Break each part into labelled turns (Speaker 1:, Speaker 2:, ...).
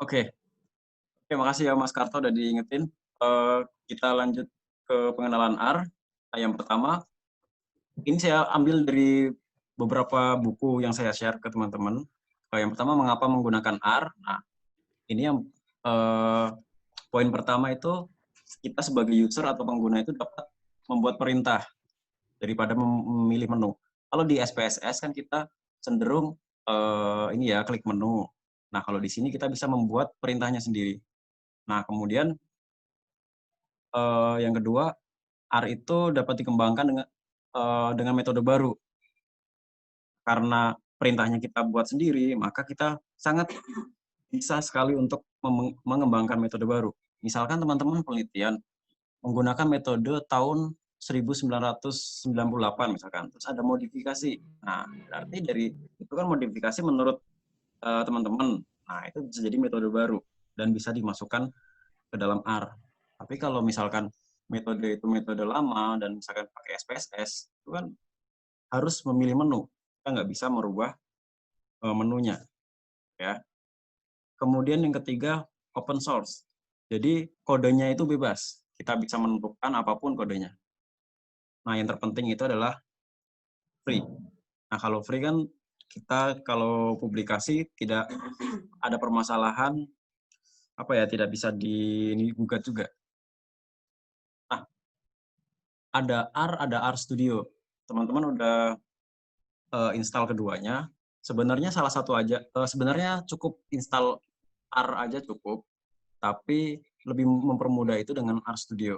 Speaker 1: Oke, terima kasih ya Mas Karto udah diingetin. Kita lanjut ke pengenalan R. Nah, yang pertama, ini saya ambil dari beberapa buku yang saya share ke teman-teman. Yang pertama, mengapa menggunakan R. Nah, ini yang eh, poin pertama itu kita sebagai user atau pengguna itu dapat membuat perintah daripada memilih menu. Kalau di SPSS kan kita cenderung ini ya klik menu. Nah, kalau di sini kita bisa membuat perintahnya sendiri. Nah, kemudian yang kedua, R itu dapat dikembangkan dengan metode baru. Karena perintahnya kita buat sendiri, maka kita sangat bisa sekali untuk mengembangkan metode baru. Misalkan teman-teman penelitian menggunakan metode tahun 1998 misalkan, terus ada modifikasi. Nah, berarti dari itu kan modifikasi menurut teman-teman. Nah, itu bisa jadi metode baru dan bisa dimasukkan ke dalam R. Tapi kalau misalkan metode itu metode lama dan misalkan pakai SPSS, itu kan harus memilih menu. Kita nggak bisa merubah menunya. Ya. Kemudian yang ketiga, open source. Jadi kodenya itu bebas. Kita bisa menentukan apapun kodenya. Nah, yang terpenting itu adalah free. Nah, kalau free kan kita kalau publikasi tidak ada permasalahan apa ya, tidak bisa digugat juga. Nah, ada R Studio. Teman-teman udah install keduanya. Sebenarnya salah satu aja, sebenarnya cukup install R aja cukup, tapi lebih mempermudah itu dengan R Studio.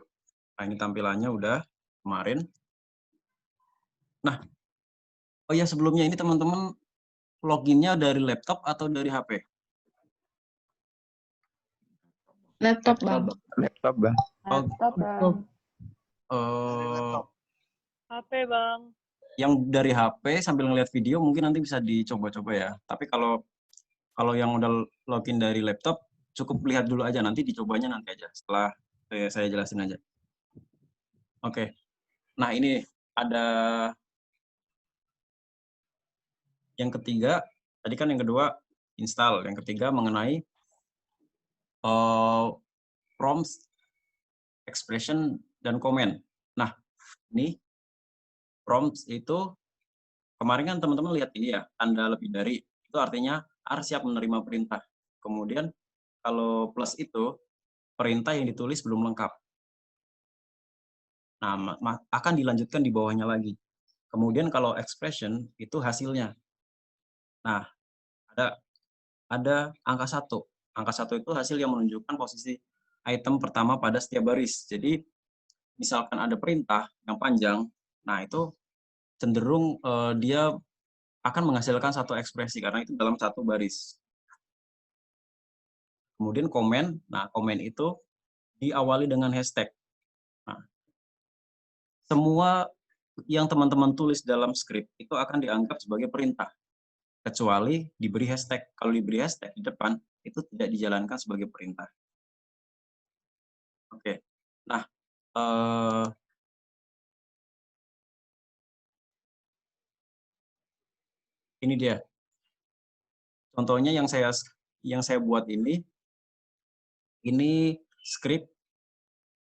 Speaker 1: Nah, ini tampilannya udah kemarin. Nah, oh ya sebelumnya ini teman-teman loginnya dari laptop atau dari HP?
Speaker 2: Laptop, Bang.
Speaker 3: Laptop, Bang.
Speaker 1: Oh,
Speaker 2: Laptop, Bang.
Speaker 4: HP, Bang.
Speaker 1: Yang dari HP sambil ngeliat video mungkin nanti bisa dicoba-coba ya. Tapi kalau yang udah login dari laptop, cukup lihat dulu aja, nanti dicobanya nanti aja, setelah saya jelasin aja. Oke, nah ini ada yang ketiga, tadi kan yang kedua install, yang ketiga mengenai prompts, expression, dan komen. Nah, ini prompts itu, kemarin kan teman-teman lihat ini ya, tanda lebih dari, itu artinya R siap menerima perintah. Kemudian kalau plus itu, perintah yang ditulis belum lengkap. Nah, akan dilanjutkan di bawahnya lagi. Kemudian kalau expression, itu hasilnya. Nah, ada angka 1. Angka 1 itu hasil yang menunjukkan posisi item pertama pada setiap baris. Jadi, misalkan ada perintah yang panjang, nah itu cenderung dia akan menghasilkan satu ekspresi, karena itu dalam satu baris. Kemudian komen, nah komen itu diawali dengan hashtag. Nah, semua yang teman-teman tulis dalam skrip itu akan dianggap sebagai perintah, kecuali diberi hashtag. Kalau diberi hashtag di depan, itu tidak dijalankan sebagai perintah. Oke, nah ini dia. Contohnya yang saya buat ini skrip,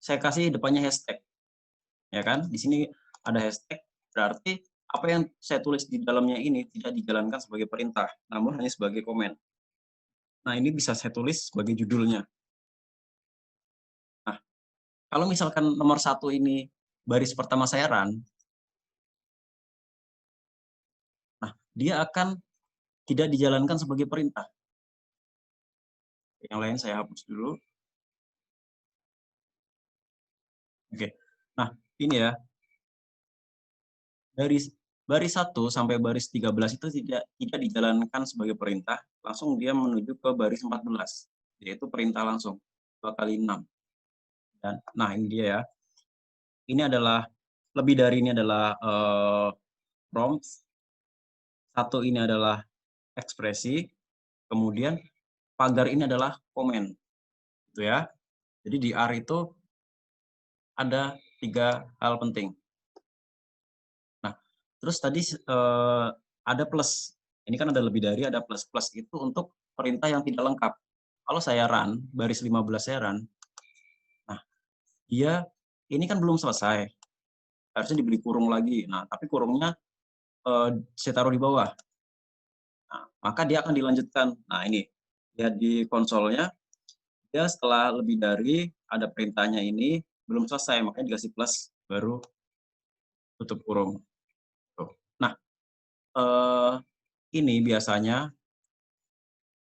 Speaker 1: saya kasih depannya hashtag. Ya kan? Di sini ada hashtag, berarti apa yang saya tulis di dalamnya ini tidak dijalankan sebagai perintah, namun hanya sebagai komen. Nah, ini bisa saya tulis sebagai judulnya. Nah, kalau misalkan nomor 1 ini baris pertama saya run, nah, dia akan tidak dijalankan sebagai perintah. Yang lain saya hapus dulu. Oke. Nah, ini ya. Dari baris 1 sampai baris 13 itu tidak dijalankan sebagai perintah, langsung dia menuju ke baris 14, yaitu perintah langsung, 2 kali 6. Dan, nah ini dia ya. Ini adalah, lebih dari ini adalah prompts, 1 ini adalah ekspresi, kemudian pagar ini adalah komen. Gitu ya. Jadi di R itu ada 3 hal penting. Nah, terus tadi ada plus. Ini kan ada lebih dari, ada plus. Plus itu untuk perintah yang tidak lengkap. Kalau saya run, baris 15 saya run, nah dia ini kan belum selesai. Harusnya diberi kurung lagi. Nah, tapi kurungnya saya taruh di bawah. Nah, maka dia akan dilanjutkan. Nah, ini lihat di konsolnya, dia setelah lebih dari ada perintahnya ini belum selesai, makanya dikasih plus baru tutup kurung. Tuh. Nah, ini biasanya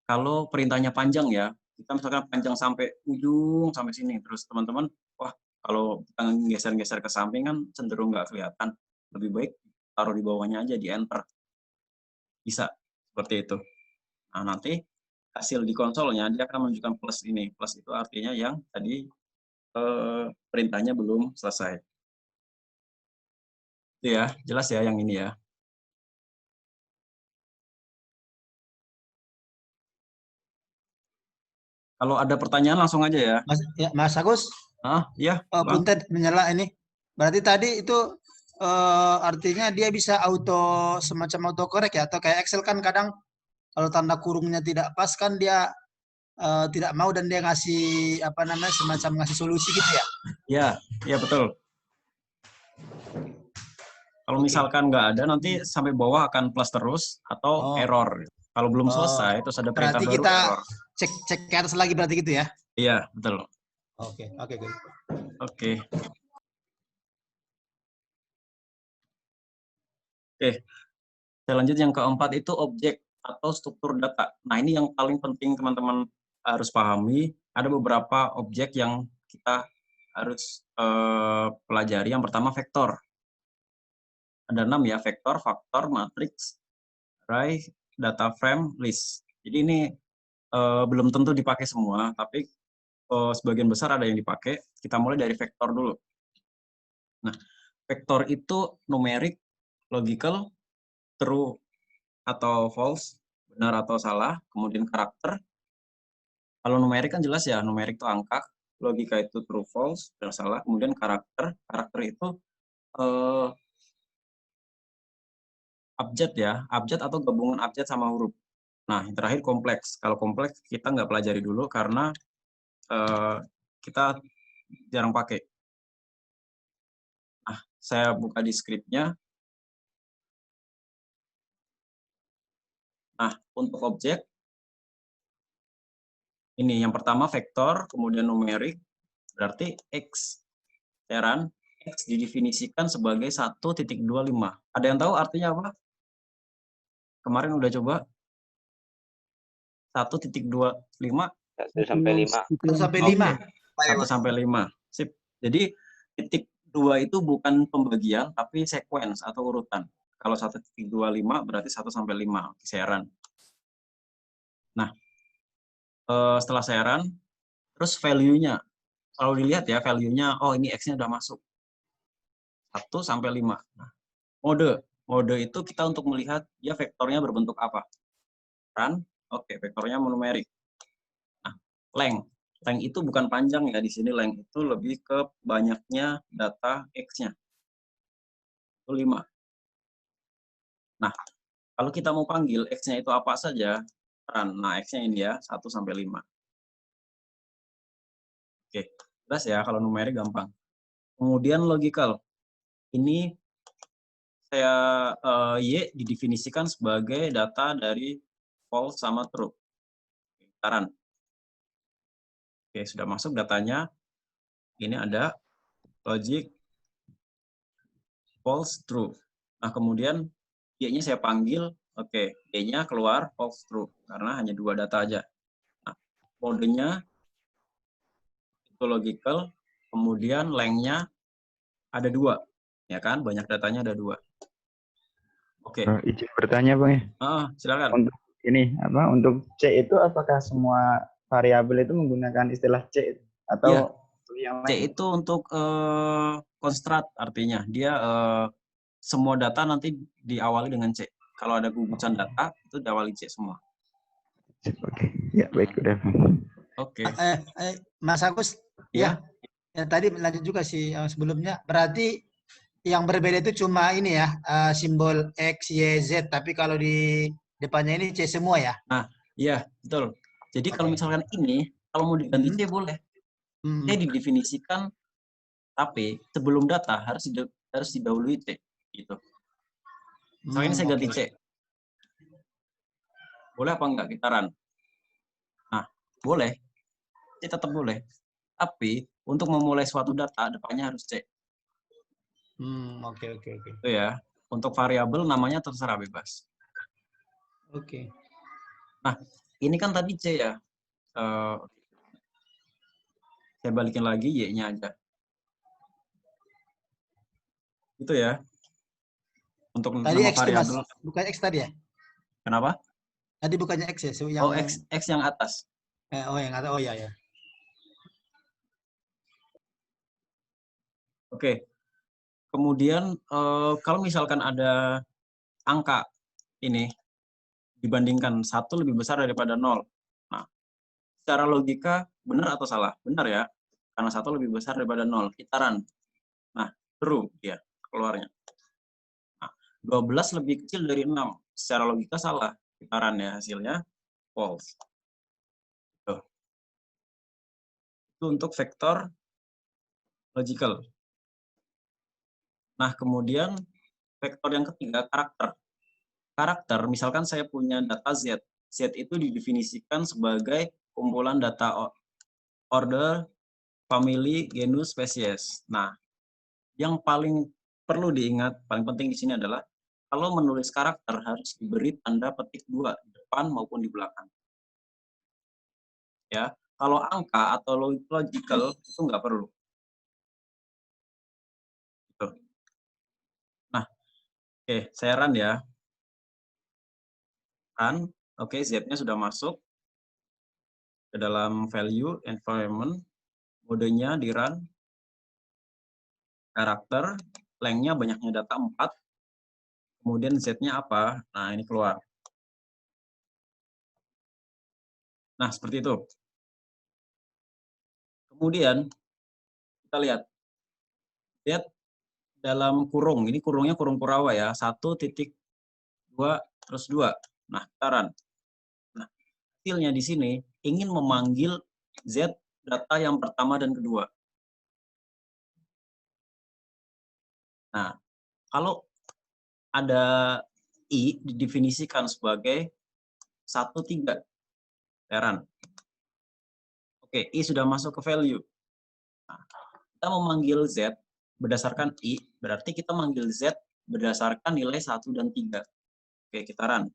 Speaker 1: kalau perintahnya panjang ya, kita misalkan panjang sampai ujung sampai sini, terus teman-teman, wah kalau kita geser-geser ke samping kan cenderung nggak kelihatan. Lebih baik taruh di bawahnya aja di enter. Bisa seperti itu. Nah, nanti hasil di konsolnya dia akan menunjukkan plus ini. Plus itu artinya yang tadi perintahnya belum selesai. Itu ya, jelas ya yang ini ya. Kalau ada pertanyaan langsung aja ya.
Speaker 3: Mas Agus,
Speaker 1: Ya,
Speaker 3: punten menyala ini. Berarti tadi itu artinya dia bisa semacam auto correct ya, atau kayak Excel kan kadang kalau tanda kurungnya tidak pas kan dia tidak mau dan dia ngasih apa namanya semacam ngasih solusi gitu ya?
Speaker 1: Ya betul. Kalau misalkan nggak ada, nanti sampai bawah akan plus terus atau error. Kalau belum selesai, terus ada perintah baru,
Speaker 3: kita
Speaker 1: error.
Speaker 3: Cek ke atas lagi berarti gitu ya?
Speaker 1: Iya, betul.
Speaker 3: Oke.
Speaker 1: Oke, saya lanjut yang keempat itu objek atau struktur data. Nah, ini yang paling penting teman-teman harus pahami. Ada beberapa objek yang kita harus pelajari. Yang pertama vektor. Ada 6 ya, vektor, faktor, matriks, array, data frame, list. Jadi ini belum tentu dipakai semua, tapi sebagian besar ada yang dipakai. Kita mulai dari vektor dulu. Nah, vektor itu numerik, logical, true atau false, benar atau salah, kemudian karakter. Kalau numerik kan jelas ya, numerik itu angka, logika itu true, false, benar, salah, kemudian karakter. Karakter itu abjad ya, abjad atau gabungan abjad sama huruf. Nah, yang terakhir kompleks. Kalau kompleks kita nggak pelajari dulu karena kita jarang pakai. Nah, saya buka di skripnya. Nah, untuk objek, ini yang pertama vektor, kemudian numerik, berarti X. Heran, X didefinisikan sebagai 1.25. Ada yang tahu artinya apa? Kemarin udah coba. 1.25.
Speaker 4: 1 sampai 5.
Speaker 3: 1 sampai 5.
Speaker 1: 1 sampai 5. Sip. Jadi, titik 2 itu bukan pembagian, tapi sequence atau urutan. Kalau 1.25 berarti 1 sampai 5. Saya run. Nah, setelah saya run, terus value-nya. Kalau dilihat ya, value-nya, oh ini X-nya udah masuk. 1 sampai 5. Nah, mode itu kita untuk melihat dia vektornya berbentuk apa. Run, oke, vektornya numerik. Nah, length itu bukan panjang ya, di sini length itu lebih ke banyaknya data X-nya. Itu 5. Nah, kalau kita mau panggil X-nya itu apa saja, run. Nah, X-nya ini ya, 1 sampai 5. Oke, jelas ya, kalau numerik gampang. Kemudian logical. Ini saya Y didefinisikan sebagai data dari false sama true. Run. Oke, sudah masuk datanya. Ini ada logic false true. Nah, kemudian Y-nya saya panggil, oke, Y-nya keluar false true karena hanya 2 data aja. Nah, modenya itu logical, kemudian length-nya ada 2. Ya kan? Banyak datanya ada 2. Oke.
Speaker 4: Izin bertanya, Bang ya.
Speaker 1: Silakan.
Speaker 4: Untuk ini untuk C itu apakah semua variabel itu menggunakan istilah C atau yang lain?
Speaker 1: C itu untuk construct, artinya dia semua data nanti diawali dengan C. Kalau ada gugusan data itu diawali C semua.
Speaker 4: Oke. Ya, baik udah.
Speaker 1: Oke.
Speaker 3: Mas Agus, ya tadi lanjut juga sih sebelumnya. Berarti yang berbeda itu cuma ini ya, simbol X, Y, Z. Tapi kalau di depannya ini C semua ya?
Speaker 1: Nah, iya betul. Jadi kalau misalkan ini, kalau mau diganti C boleh. C didefinisikan, tapi sebelum data harus didahului C. Gitu. Misalkan ini saya ganti C. Boleh apa enggak kita run? Nah, boleh. C tetap boleh. Tapi untuk memulai suatu data, depannya harus C.
Speaker 3: Oke.
Speaker 1: Itu ya. Untuk variabel namanya terserah bebas.
Speaker 3: Oke.
Speaker 1: Nah, ini kan tadi C ya. Saya balikin lagi Y-nya aja. Itu ya. Untuk
Speaker 3: Tadi
Speaker 1: nama
Speaker 3: X tuh Mas,
Speaker 1: variabel.
Speaker 3: bukan X tadi ya?
Speaker 1: Kenapa?
Speaker 3: Tadi bukannya X ya? So,
Speaker 1: Oh,
Speaker 3: yang
Speaker 1: X yang atas.
Speaker 3: yang ada. Oh ya.
Speaker 1: Oke. Kemudian kalau misalkan ada angka ini dibandingkan 1 lebih besar daripada 0. Nah, secara logika benar atau salah? Benar ya. Karena 1 lebih besar daripada 0. Kita run. Nah, true dia keluarnya. Nah, 12 lebih kecil dari 6. Secara logika salah. Kita run ya, hasilnya false. Tuh. Itu untuk vektor logical. Nah, kemudian vektor yang ketiga, karakter. Karakter, misalkan saya punya data Z. Z itu didefinisikan sebagai kumpulan data order, family, genus, spesies. Nah, yang paling perlu diingat, paling penting di sini adalah kalau menulis karakter harus diberi tanda petik 2 di depan maupun di belakang. Ya, kalau angka atau logical itu nggak perlu. Gitu. Nah, oke, saya run ya. Run, oke, Z-nya sudah masuk ke dalam value, environment, modenya di run, karakter, length-nya banyaknya data 4, kemudian Z-nya apa? Nah, ini keluar. Nah, seperti itu. Kemudian, kita lihat. Z dalam kurung, ini kurungnya kurung Kurawa ya, 1.2, terus 2. Nah, kita run. Nah, hasilnya di sini ingin memanggil Z data yang pertama dan kedua. Nah, kalau ada I didefinisikan sebagai 1, 3. Run. Oke, I sudah masuk ke value. Nah, kita memanggil Z berdasarkan I, berarti kita manggil Z berdasarkan nilai 1 dan 3. Oke, kita run.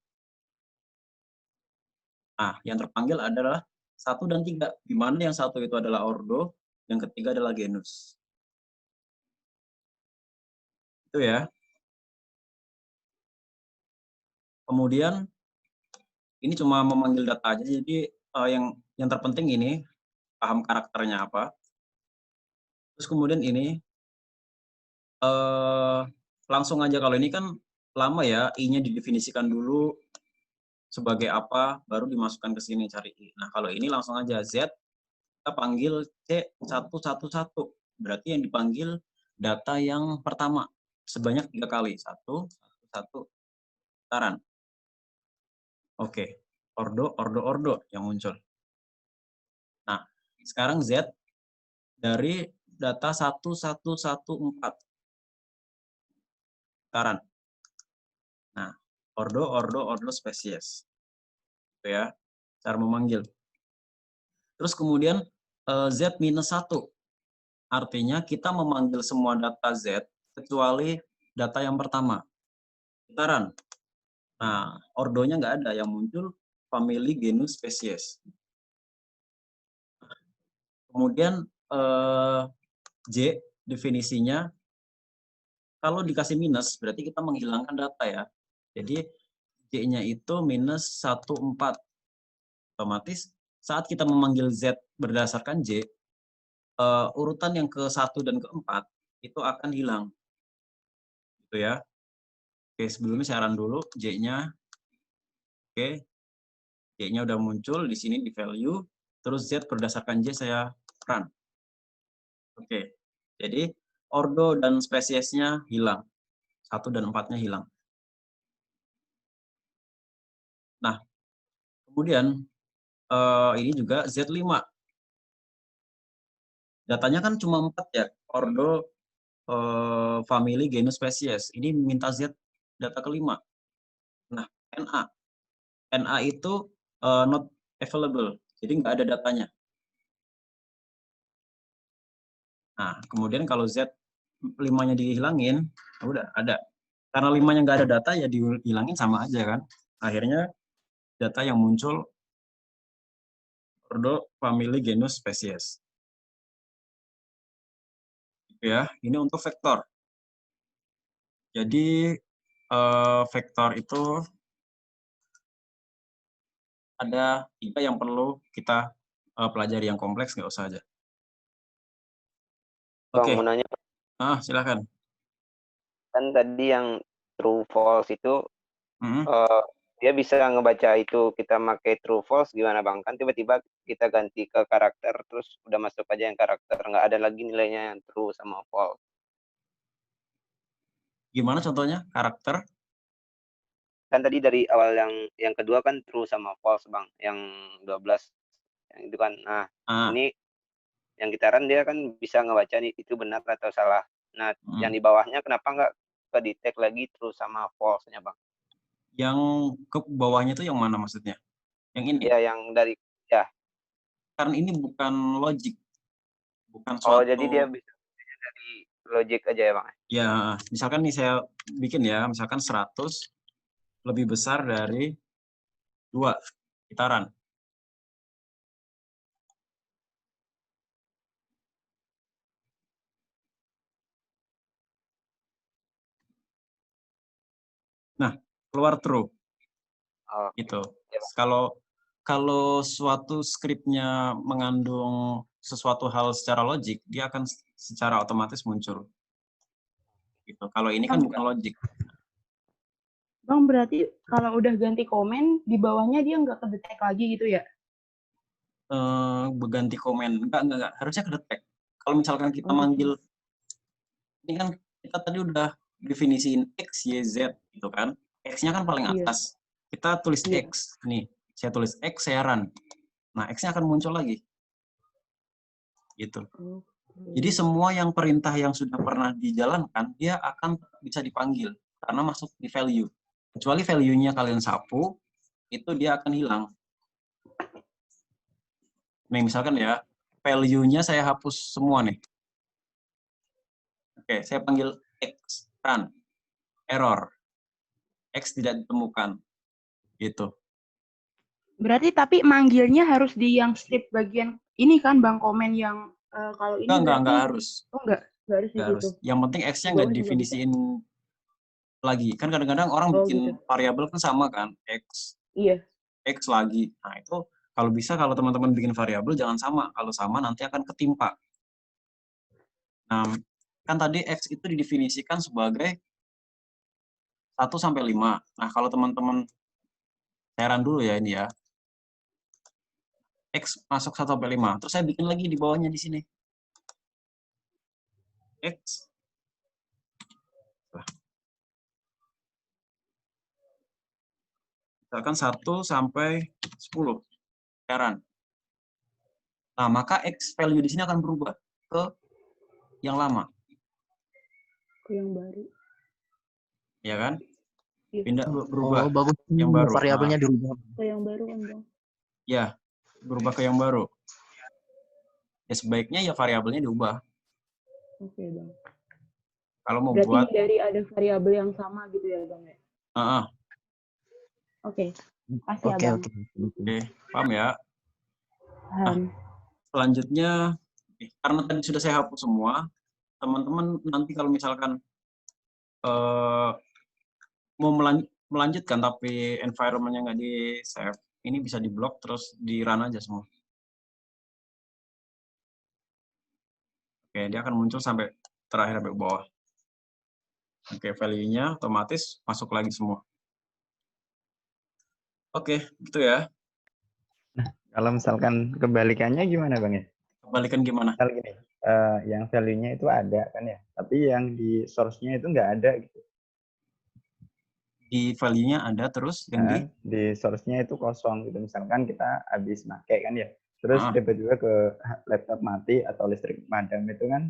Speaker 1: Nah, yang terpanggil adalah 1 dan 3, di mana yang 1 itu adalah ordo, yang ketiga adalah genus. Itu ya. Kemudian, ini cuma memanggil data aja, jadi yang terpenting ini, paham karakternya apa. Terus kemudian ini, langsung aja, kalau ini kan lama ya, I-nya didefinisikan dulu sebagai apa, baru dimasukkan ke sini cari I. Nah, kalau ini langsung aja, Z, kita panggil C111. Berarti yang dipanggil data yang pertama sebanyak 3 kali. 1, 1, 1. Taran. Oke. Ordo yang muncul. Nah, sekarang Z dari data 1114. Taran. Nah, ordo spesies. Itu ya, cara memanggil. Terus kemudian Z-1. Artinya kita memanggil semua data Z kecuali data yang pertama. Kita run. Nah, ordonya nggak ada, yang muncul family, genus, spesies. Kemudian J definisinya, kalau dikasih minus berarti kita menghilangkan data ya. Jadi J-nya itu -14. Otomatis saat kita memanggil Z berdasarkan J, urutan yang ke-1 dan ke-4 itu akan hilang. Gitu ya. Oke, sebelumnya saya run dulu J-nya. Oke. J-nya udah muncul di sini di value, terus Z berdasarkan J saya run. Oke. Jadi ordo dan spesiesnya hilang. 1 dan 4-nya hilang. Nah, kemudian ini juga Z5. Datanya kan cuma 4 ya, ordo, family, genus, spesies. Ini minta Z data kelima. Nah, NA. NA itu not available, jadi nggak ada datanya. Nah, kemudian kalau Z5-nya dihilangin, udah ada. Karena 5-nya nggak ada data, ya dihilangin sama aja kan. Akhirnya data yang muncul ordo, family, genus, spesies. Ya, ini untuk vektor. Jadi vektor itu ada 3 yang perlu kita pelajari, yang kompleks nggak usah aja.
Speaker 5: Bang,
Speaker 1: Oke.
Speaker 5: mau nanya,
Speaker 1: Silakan.
Speaker 5: kan tadi yang true false itu
Speaker 1: Mhm.
Speaker 5: dia bisa ngebaca itu kita pakai true false gimana Bang? Kan tiba-tiba kita ganti ke karakter terus udah masuk aja yang karakter, nggak ada lagi nilainya yang true sama false.
Speaker 1: Gimana contohnya karakter?
Speaker 5: Kan tadi dari awal yang kedua kan true sama false Bang, yang 12 yang itu kan. Nah, ini yang gitaran dia kan bisa ngebaca nih itu benar atau salah. Nah, yang di bawahnya kenapa nggak ke detect lagi true sama false-nya Bang?
Speaker 1: Yang ke bawahnya itu yang mana maksudnya? Yang ini?
Speaker 5: Ya, yang dari ya.
Speaker 1: Karena ini bukan logic, bukan
Speaker 5: Oh,
Speaker 1: suatu.
Speaker 5: jadi dia bisa dari logic aja ya Bang?
Speaker 1: Ya, misalkan nih saya bikin ya, misalkan 100 lebih besar dari 2 gitaran. Nah, keluar true.
Speaker 5: Oh,
Speaker 1: Gitu.
Speaker 5: ya, Bang.
Speaker 1: Kalau suatu skripnya mengandung sesuatu hal secara logik, dia akan secara otomatis muncul. Gitu. Kalau ini kan bukan logik.
Speaker 2: Bang, berarti kalau udah ganti komen, di bawahnya dia nggak kedetek lagi gitu ya?
Speaker 1: Berganti komen. Enggak. Harusnya kedetek. Kalau misalkan kita manggil, ini kan kita tadi udah definisiin X, Y, Z, gitu kan. X-nya kan paling atas. Kita tulis X. Nih, saya tulis X, saya run. Nah, X-nya akan muncul lagi. Gitu. Jadi semua yang perintah yang sudah pernah dijalankan, dia akan bisa dipanggil. Karena masuk di value. Kecuali value-nya kalian sapu, itu dia akan hilang. Nih, misalkan ya, value-nya saya hapus semua nih. Oke, saya panggil X, run, error. X tidak ditemukan. Gitu.
Speaker 2: Berarti tapi manggilnya harus di yang strip bagian ini kan Bang, komen yang kalau ini
Speaker 1: Enggak harus.
Speaker 2: Oh enggak harus di situ.
Speaker 1: Yang penting X-nya nggak definisiin lagi. Kan kadang-kadang orang bikin variabel kan sama kan, X.
Speaker 2: Iya.
Speaker 1: X lagi. Nah, itu kalau bisa kalau teman-teman bikin variabel jangan sama. Kalau sama nanti akan ketimpa. Nah, kan tadi X itu didefinisikan sebagai 1 sampai 5. Nah, kalau teman-teman saya run dulu ya ini ya. X masuk 1 sampai 5. Terus saya bikin lagi di bawahnya di sini. X. Misalkan 1 sampai 10. Saya run. Nah, maka X value di sini akan berubah ke yang lama.
Speaker 2: Ke yang baru.
Speaker 1: Ya kan?
Speaker 2: Iya.
Speaker 1: Pindah berubah.
Speaker 6: Bagus.
Speaker 1: Yang baru.
Speaker 6: Variabelnya dirubah.
Speaker 2: Ke yang baru kan, Bang?
Speaker 1: Ya, berubah ke yang baru. Ya sebaiknya ya variabelnya diubah.
Speaker 2: Oke, Bang.
Speaker 1: Kalau mau
Speaker 2: berarti
Speaker 1: buat
Speaker 2: dari ada variabel yang sama gitu ya, Bang ya? Oke. Kasih
Speaker 6: Oke,
Speaker 2: Abang.
Speaker 6: oke.
Speaker 1: Paham ya?
Speaker 2: Paham.
Speaker 1: Selanjutnya, karena tadi sudah saya hapus semua, teman-teman nanti kalau misalkan mau melanjutkan tapi environment-nya nggak di-save, ini bisa di-block terus di-run aja semua. Oke, dia akan muncul sampai terakhir sampai bawah. Oke, value-nya otomatis masuk lagi semua. Oke, gitu ya.
Speaker 4: Nah, kalau misalkan kebalikannya gimana Bang ya?
Speaker 1: Kebalikan gimana?
Speaker 4: Misal gini, yang value-nya itu ada kan ya, tapi yang di source-nya itu nggak ada gitu.
Speaker 1: di value-nya ada, terus yang
Speaker 4: di source-nya itu kosong gitu. Misalkan kita habis pakai kan ya, terus tiba-tiba ke laptop mati atau listrik padam, itu kan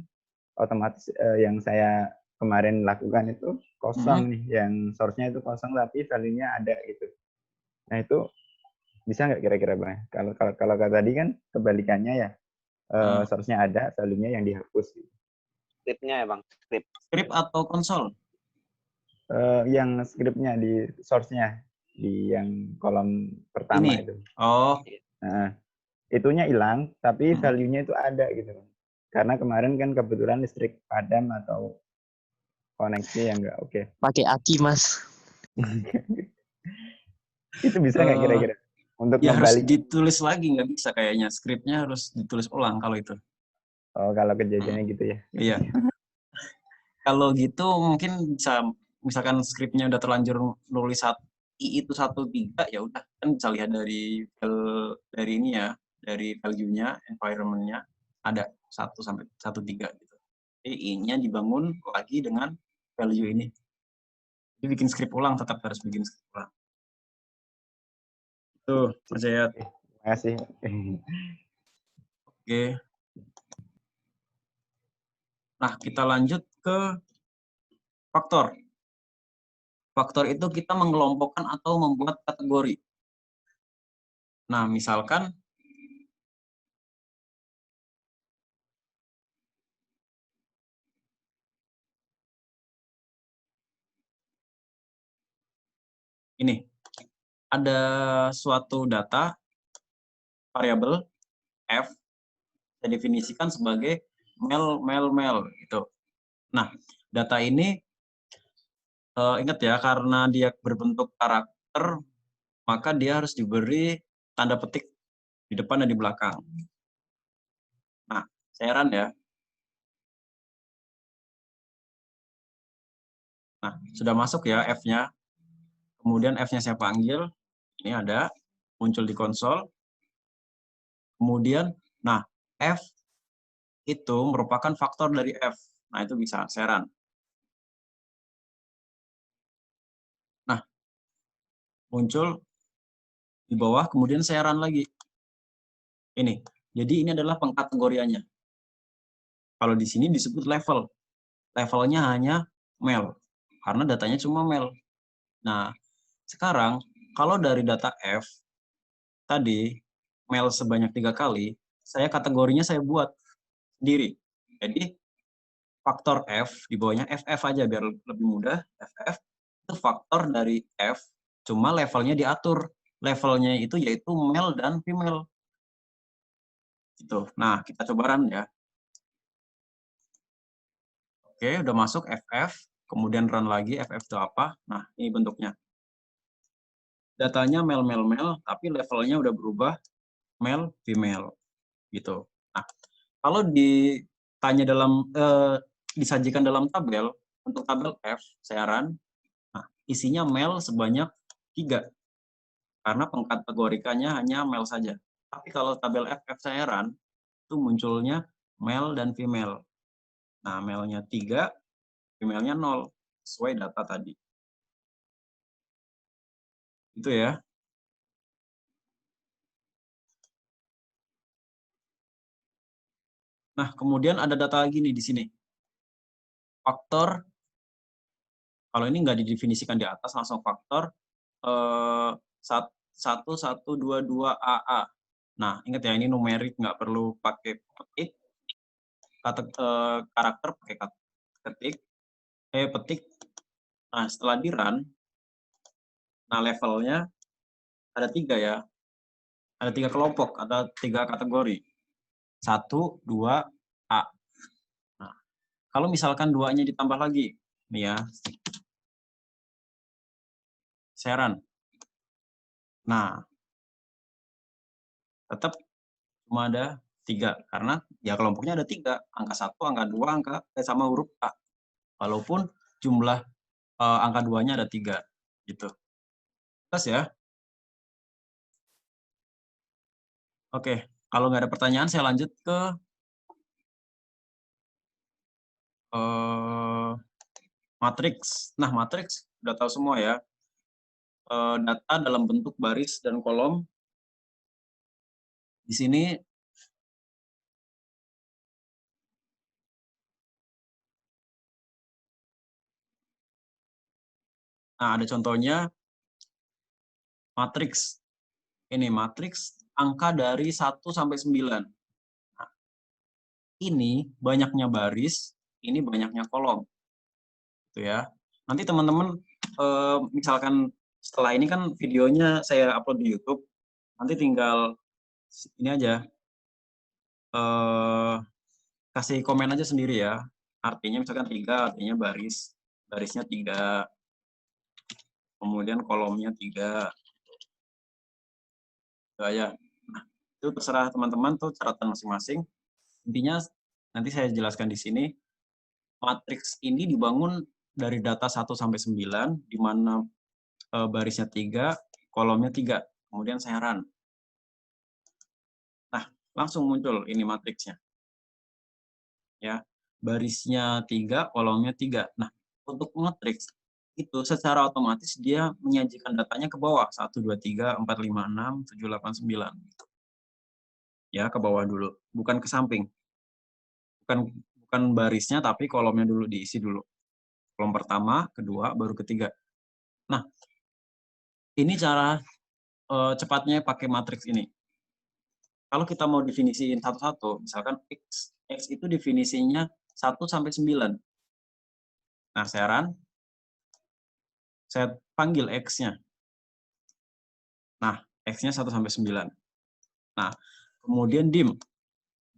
Speaker 4: otomatis yang saya kemarin lakukan itu kosong nih, yang source-nya itu kosong tapi value-nya ada gitu. Nah itu bisa nggak kira-kira Bang? Kalau tadi kan kebalikannya ya, source-nya ada, value-nya yang dihapus. Gitu.
Speaker 5: Script-nya ya Bang,
Speaker 1: script atau konsol?
Speaker 4: Yang script-nya di source-nya, di yang kolom pertama itu.
Speaker 1: Oh.
Speaker 4: Nah, itunya hilang, tapi value-nya itu ada gitu. Karena kemarin kan kebetulan listrik padam atau koneksi yang nggak oke.
Speaker 6: Pakai aki, Mas.
Speaker 4: Itu bisa nggak kira-kira? Untuk
Speaker 1: ya harus ditulis lagi, nggak bisa kayaknya. Script-nya harus ditulis ulang kalau itu.
Speaker 4: Oh, kalau kejadiannya gitu ya?
Speaker 1: Iya. Kalau gitu mungkin bisa, misalkan script-nya udah terlanjur nulis I itu 1-3, ya udah kan bisa lihat dari ini ya, dari value-nya, environment-nya ada 1-3 gitu. Jadi I-nya dibangun lagi dengan value ini. Jadi bikin script ulang, tetap harus bikin script ulang. Tuh, Mas Jayat.
Speaker 4: Terima kasih.
Speaker 1: Oke. Nah, kita lanjut ke faktor. Faktor itu kita mengelompokkan atau membuat kategori. Nah, misalkan ini, ada suatu data variabel F, saya definisikan sebagai mel gitu. Nah, data ini ingat ya, karena dia berbentuk karakter, maka dia harus diberi tanda petik di depan dan di belakang. Nah, saya run ya. Nah, sudah masuk ya F-nya. Kemudian F-nya saya panggil. Ini ada, muncul di konsol. Kemudian, nah, F itu merupakan faktor dari F. Nah, itu bisa saya run. Nah, muncul di bawah, kemudian saya run lagi. Ini. Jadi ini adalah pengkategoriannya. Kalau di sini disebut level. Levelnya hanya mel. Karena datanya cuma mel. Nah, sekarang kalau dari data F, tadi mel sebanyak 3 kali, saya kategorinya saya buat sendiri. Jadi, faktor F, di bawahnya FF aja biar lebih mudah. FF itu faktor dari F, cuma levelnya diatur. Levelnya itu yaitu male dan female. Gitu. Nah, kita coba run ya. Oke, udah masuk FF, kemudian run lagi. FF itu apa? Nah, ini bentuknya. Datanya male, tapi levelnya udah berubah male, female. Gitu. Nah, kalau ditanya disajikan dalam tabel, untuk tabel F, saya run, nah, isinya male sebanyak 3. Karena pengkategorikannya hanya male saja. Tapi kalau tabel FF saya run, itu munculnya male dan female. Nah, male-nya 3, female-nya 0. Sesuai data tadi. Itu ya. Nah, kemudian ada data lagi nih di sini. Faktor, kalau ini nggak didefinisikan di atas, langsung faktor 1122 AA. Nah, ingat ya, ini numerik, nggak perlu pakai petik. Karakter pakai petik. Nah, setelah di run, nah levelnya ada 3 ya. Ada 3 kelompok, ada 3 kategori. 1, 2, A. Nah, kalau misalkan 2-nya ditambah lagi, nih ya, saya run. Nah, tetap cuma ada 3, karena ya kelompoknya ada 3, angka 1, angka 2, angka sama huruf A. Walaupun jumlah angka 2-nya ada 3, gitu. Jelas ya? Oke, kalau nggak ada pertanyaan, saya lanjut ke matriks. Nah, matriks udah tahu semua ya. data dalam bentuk baris dan kolom. Di sini nah, ada contohnya matriks. Ini matriks angka dari 1 sampai 9. Nah, ini banyaknya baris, ini banyaknya kolom. Gitu ya. Nanti teman-teman misalkan setelah ini kan videonya saya upload di YouTube. Nanti tinggal ini aja. Kasih komen aja sendiri ya. Artinya misalkan 3, artinya barisnya 3. Kemudian kolomnya 3. Ya. Nah, itu terserah teman-teman tuh catatan masing-masing. Intinya nanti saya jelaskan di sini. Matriks ini dibangun dari data 1 sampai 9, di mana barisnya 3, kolomnya 3. Kemudian saya run. Nah, langsung muncul ini matriksnya. Ya, barisnya 3, kolomnya 3. Nah, untuk matriks itu secara otomatis dia menyajikan datanya ke bawah. 1, 2, 3, 4, 5, 6, 7, 8, 9. Ya, ke bawah dulu. Bukan ke samping. Bukan barisnya, tapi kolomnya dulu diisi dulu. Kolom pertama, kedua, baru ketiga. Nah, ini cara cepatnya pakai matriks ini. Kalau kita mau definisiin satu-satu, misalkan X itu definisinya 1 sampai 9. Nah, saya panggil X-nya. Nah, X-nya 1 sampai 9. Nah, kemudian dim.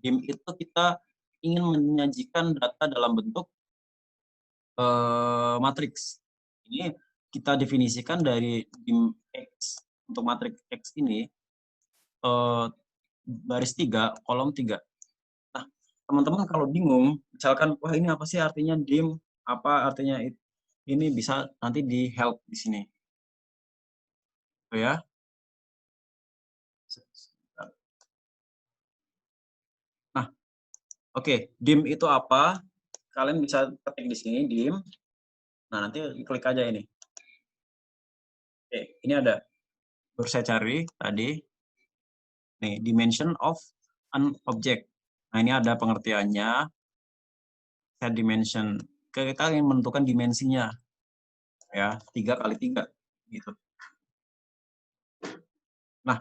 Speaker 1: Dim itu kita ingin menyajikan data dalam bentuk matriks. Ini kita definisikan dari dim X. Untuk matriks X ini, baris 3, kolom 3. Nah, teman-teman kalau bingung, misalkan, wah ini apa sih artinya dim, apa artinya ini, bisa nanti di help di sini. Oh ya. Nah, oke, dim itu apa? Kalian bisa ketik di sini dim. Nah, nanti klik aja ini. Oke, ini ada. Baru saya cari tadi. Nih, dimension of an object. Nah, ini ada pengertiannya. Set dimension. Kita ingin menentukan dimensinya. Ya, 3 kali 3 gitu. Nah,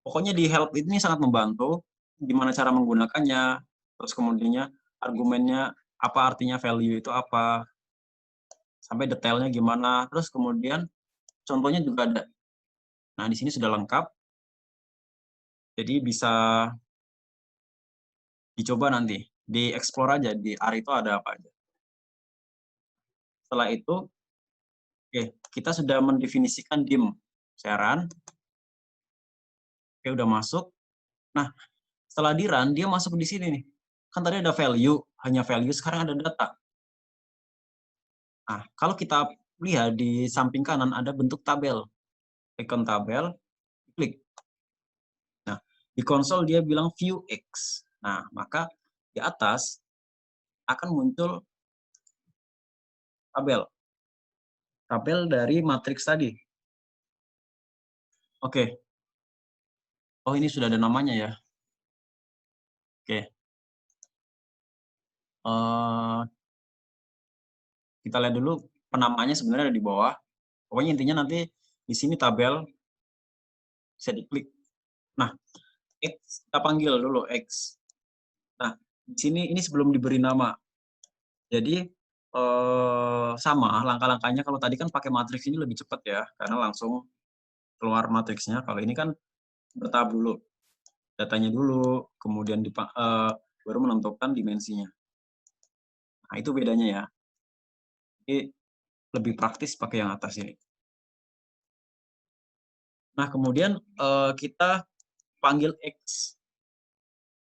Speaker 1: pokoknya di help ini sangat membantu gimana cara menggunakannya, terus kemudiannya argumennya apa, artinya value itu apa, sampai detailnya gimana, terus kemudian contohnya juga ada. Nah, di sini sudah lengkap, jadi bisa dicoba nanti, di-explore aja, di R itu ada apa aja. Setelah itu, oke, kita sudah mendefinisikan dim. Saya run. Oke, udah masuk. Nah, setelah di run, dia masuk di sini nih. Kan tadi ada value, hanya value, sekarang ada data. Nah, kalau kita lihat di samping kanan ada bentuk tabel. Icon tabel, klik. Nah, di konsol dia bilang view X. Nah, maka di atas akan muncul tabel. Tabel dari matriks tadi. Oke. Oh, ini sudah ada namanya ya. Oke. Kita lihat dulu penamaannya sebenarnya ada di bawah. Pokoknya intinya nanti di sini tabel bisa diklik. Nah, X kita panggil dulu X. Nah, di sini ini sebelum diberi nama. Jadi sama langkah-langkahnya. Kalau tadi kan pakai matriks ini lebih cepat ya, karena langsung keluar matriksnya. Kalau ini kan bertahap dulu, datanya dulu, kemudian baru menentukan dimensinya. Nah, itu bedanya ya. Jadi lebih praktis pakai yang atas ini. Nah, kemudian kita panggil X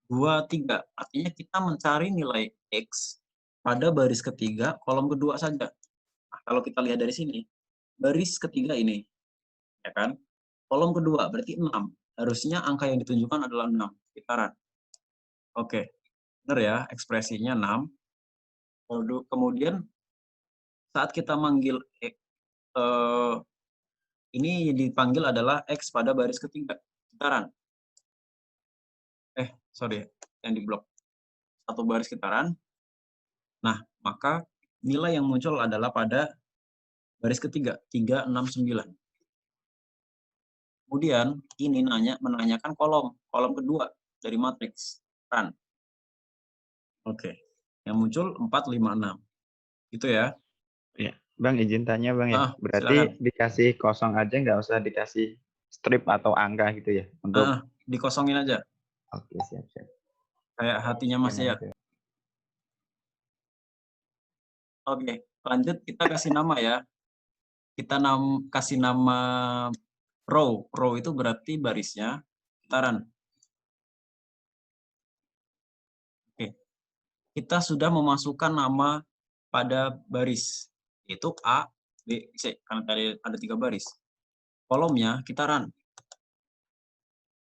Speaker 1: 2, 3. Artinya kita mencari nilai X pada baris ketiga, kolom kedua saja. Nah, kalau kita lihat dari sini, baris ketiga ini, ya kan? Kolom kedua berarti 6. Harusnya angka yang ditunjukkan adalah 6. Kita run. Oke, benar ya, ekspresinya 6. Kemudian saat kita manggil ini dipanggil adalah X pada baris ketiga. Kita run. Sorry, yang di blok. Satu baris kita run. Nah, maka nilai yang muncul adalah pada baris ketiga, 369. Kemudian ini menanyakan kolom kedua dari matriks run. Oke, yang muncul 456. Itu ya.
Speaker 4: Ya, Bang izin tanya Bang ya.
Speaker 1: Silakan.
Speaker 4: Berarti dikasih kosong aja nggak usah dikasih strip atau angka gitu ya untuk
Speaker 1: dikosongin aja.
Speaker 4: Oke, siap.
Speaker 1: Kayak hatinya Mas ya. Oke, lanjut kita kasih nama ya. Kita kasih nama row. Row itu berarti barisnya. Kita run. Oke. Kita sudah memasukkan nama pada baris. Yaitu A, B, C. Karena tadi ada 3 baris. Kolomnya kita run.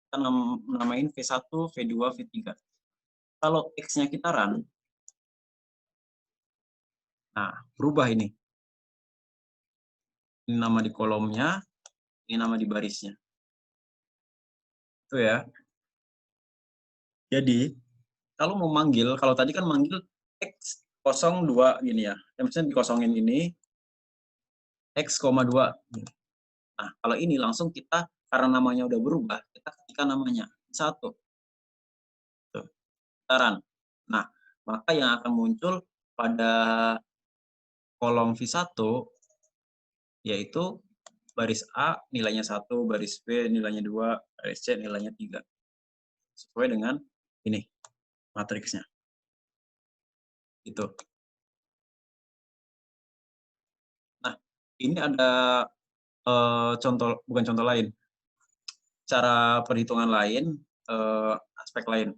Speaker 1: Kita namain V1, V2, V3. Kalau X-nya kita run, nah berubah ini. Ini nama di kolomnya, ini nama di barisnya. Itu ya. Jadi, kalau mau manggil, kalau tadi kan manggil X02 gini ya. Misalnya dikosongin ini, X,2. Nah, kalau ini langsung kita, karena namanya udah berubah, kita ketikkan namanya. 1. Tuh, kita run. Nah, maka yang akan muncul pada kolom V1, yaitu baris A nilainya 1, baris B nilainya 2, baris C nilainya 3. Sesuai dengan ini, matriksnya. Itu. Nah, ini ada contoh, bukan contoh lain. Cara perhitungan lain, aspek lain.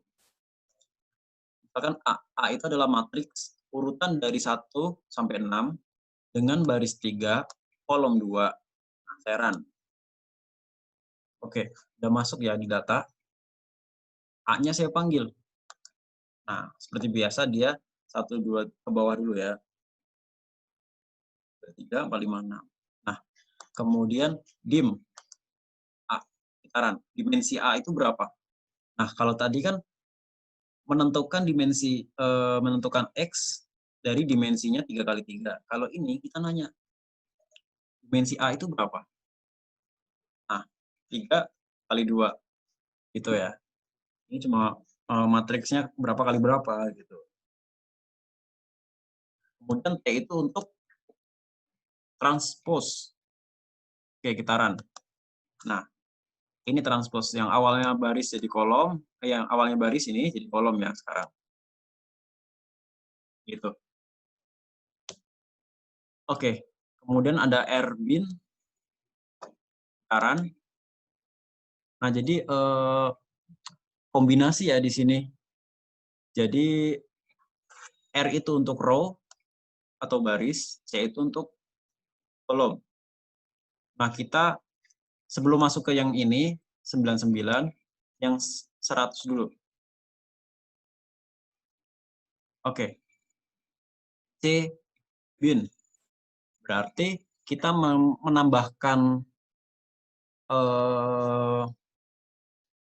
Speaker 1: Misalkan A itu adalah matriks urutan dari 1 sampai 6 dengan baris 3, kolom 2. Nah, saya run. Oke, udah masuk ya di data. A-nya saya panggil. Nah, seperti biasa dia 1, 2 ke bawah dulu ya. 3, 4, 5, 6. Nah, kemudian dim. A, kita run. Dimensi A itu berapa? Nah, kalau tadi kan menentukan dimensi, menentukan X dari dimensinya 3 kali 3. Kalau ini kita nanya, dimensi A itu berapa? Nah, 3 kali 2. Gitu ya. Ini cuma matriksnya berapa kali berapa gitu. Kemudian T itu untuk transpose. Oke, kita run. Nah, ini transpose yang awalnya baris jadi kolom, yang awalnya baris ini jadi kolom ya sekarang. Gitu. Oke, kemudian ada rbin, run. Nah, jadi kombinasi ya di sini. Jadi R itu untuk row atau baris, C itu untuk kolom. Nah, kita sebelum masuk ke yang ini, 99, yang 100 dulu. Oke. C bin. Berarti kita menambahkan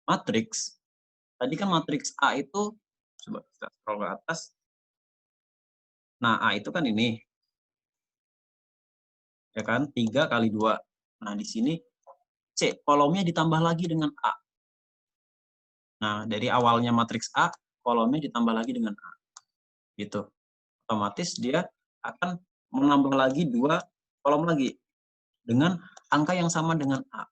Speaker 1: matriks. Tadi kan matriks A itu, coba kita scroll ke atas. Nah, A itu kan ini. Ya kan? 3 kali 2. Nah, di sini C, kolomnya ditambah lagi dengan A. Nah, dari awalnya matriks A, kolomnya ditambah lagi dengan A. Gitu. Otomatis dia akan menambah lagi 2 kolom lagi. Dengan angka yang sama dengan A.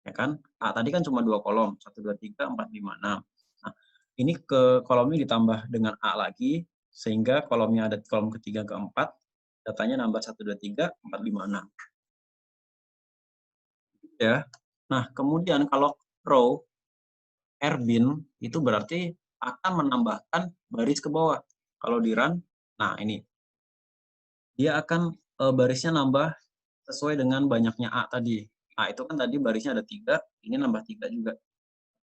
Speaker 1: Ya kan? A tadi kan cuma 2 kolom. 1, 2, 3, 4, 5, 6. Nah, ini ke kolomnya ditambah dengan A lagi. Sehingga kolomnya ada kolom ketiga, keempat. Datanya nambah 1, 2, 3, 4, 5, 6. Ya. Nah, kemudian kalau row rbin itu berarti akan menambahkan baris ke bawah. Kalau di run, nah ini. Dia akan barisnya nambah sesuai dengan banyaknya A tadi. A itu kan tadi barisnya ada 3, ini nambah 3 juga.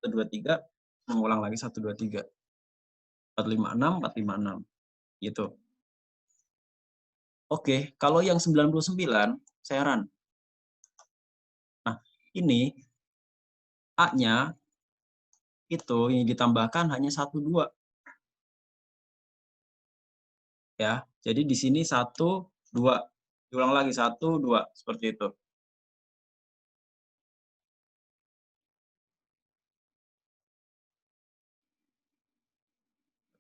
Speaker 1: 1, 2, 3, mengulang lagi 1, 2, 3. 4, 5, 6, 4, 5, 6. Gitu. Oke, kalau yang 99, saya run. ini A-nya itu yang ditambahkan hanya 1, 2. Ya, jadi di sini 1, 2. Diulang lagi 1, 2. Seperti itu.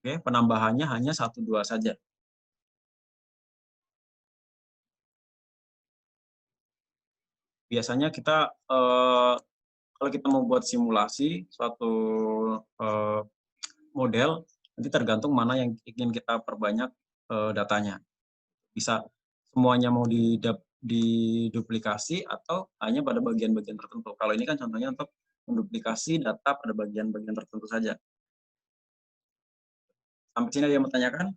Speaker 1: Oke, penambahannya hanya 1, 2 saja. Biasanya kita kalau kita mau buat simulasi suatu model, nanti tergantung mana yang ingin kita perbanyak datanya. Bisa semuanya mau diduplikasi atau hanya pada bagian-bagian tertentu. Kalau ini kan contohnya untuk menduplikasi data pada bagian-bagian tertentu saja. Sampai sini ada yang mau tanyakan?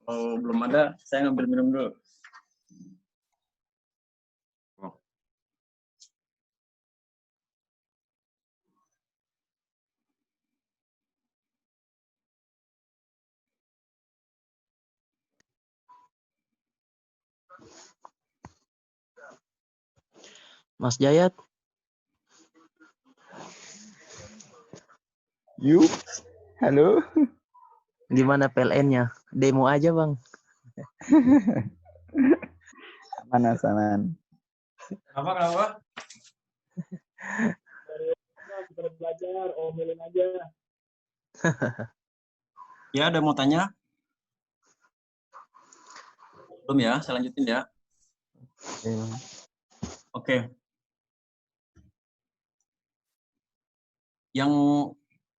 Speaker 1: Kalau belum ada, saya ngambil minum dulu.
Speaker 6: Mas Jayat.
Speaker 4: Yuk, halo.
Speaker 6: Gimana PLN-nya? Demo aja, Bang.
Speaker 4: Aman.
Speaker 1: Kenapa?
Speaker 7: Kita belajar, omelin aja.
Speaker 1: Ya, ada mau tanya? Belum ya, saya lanjutin ya. Oke.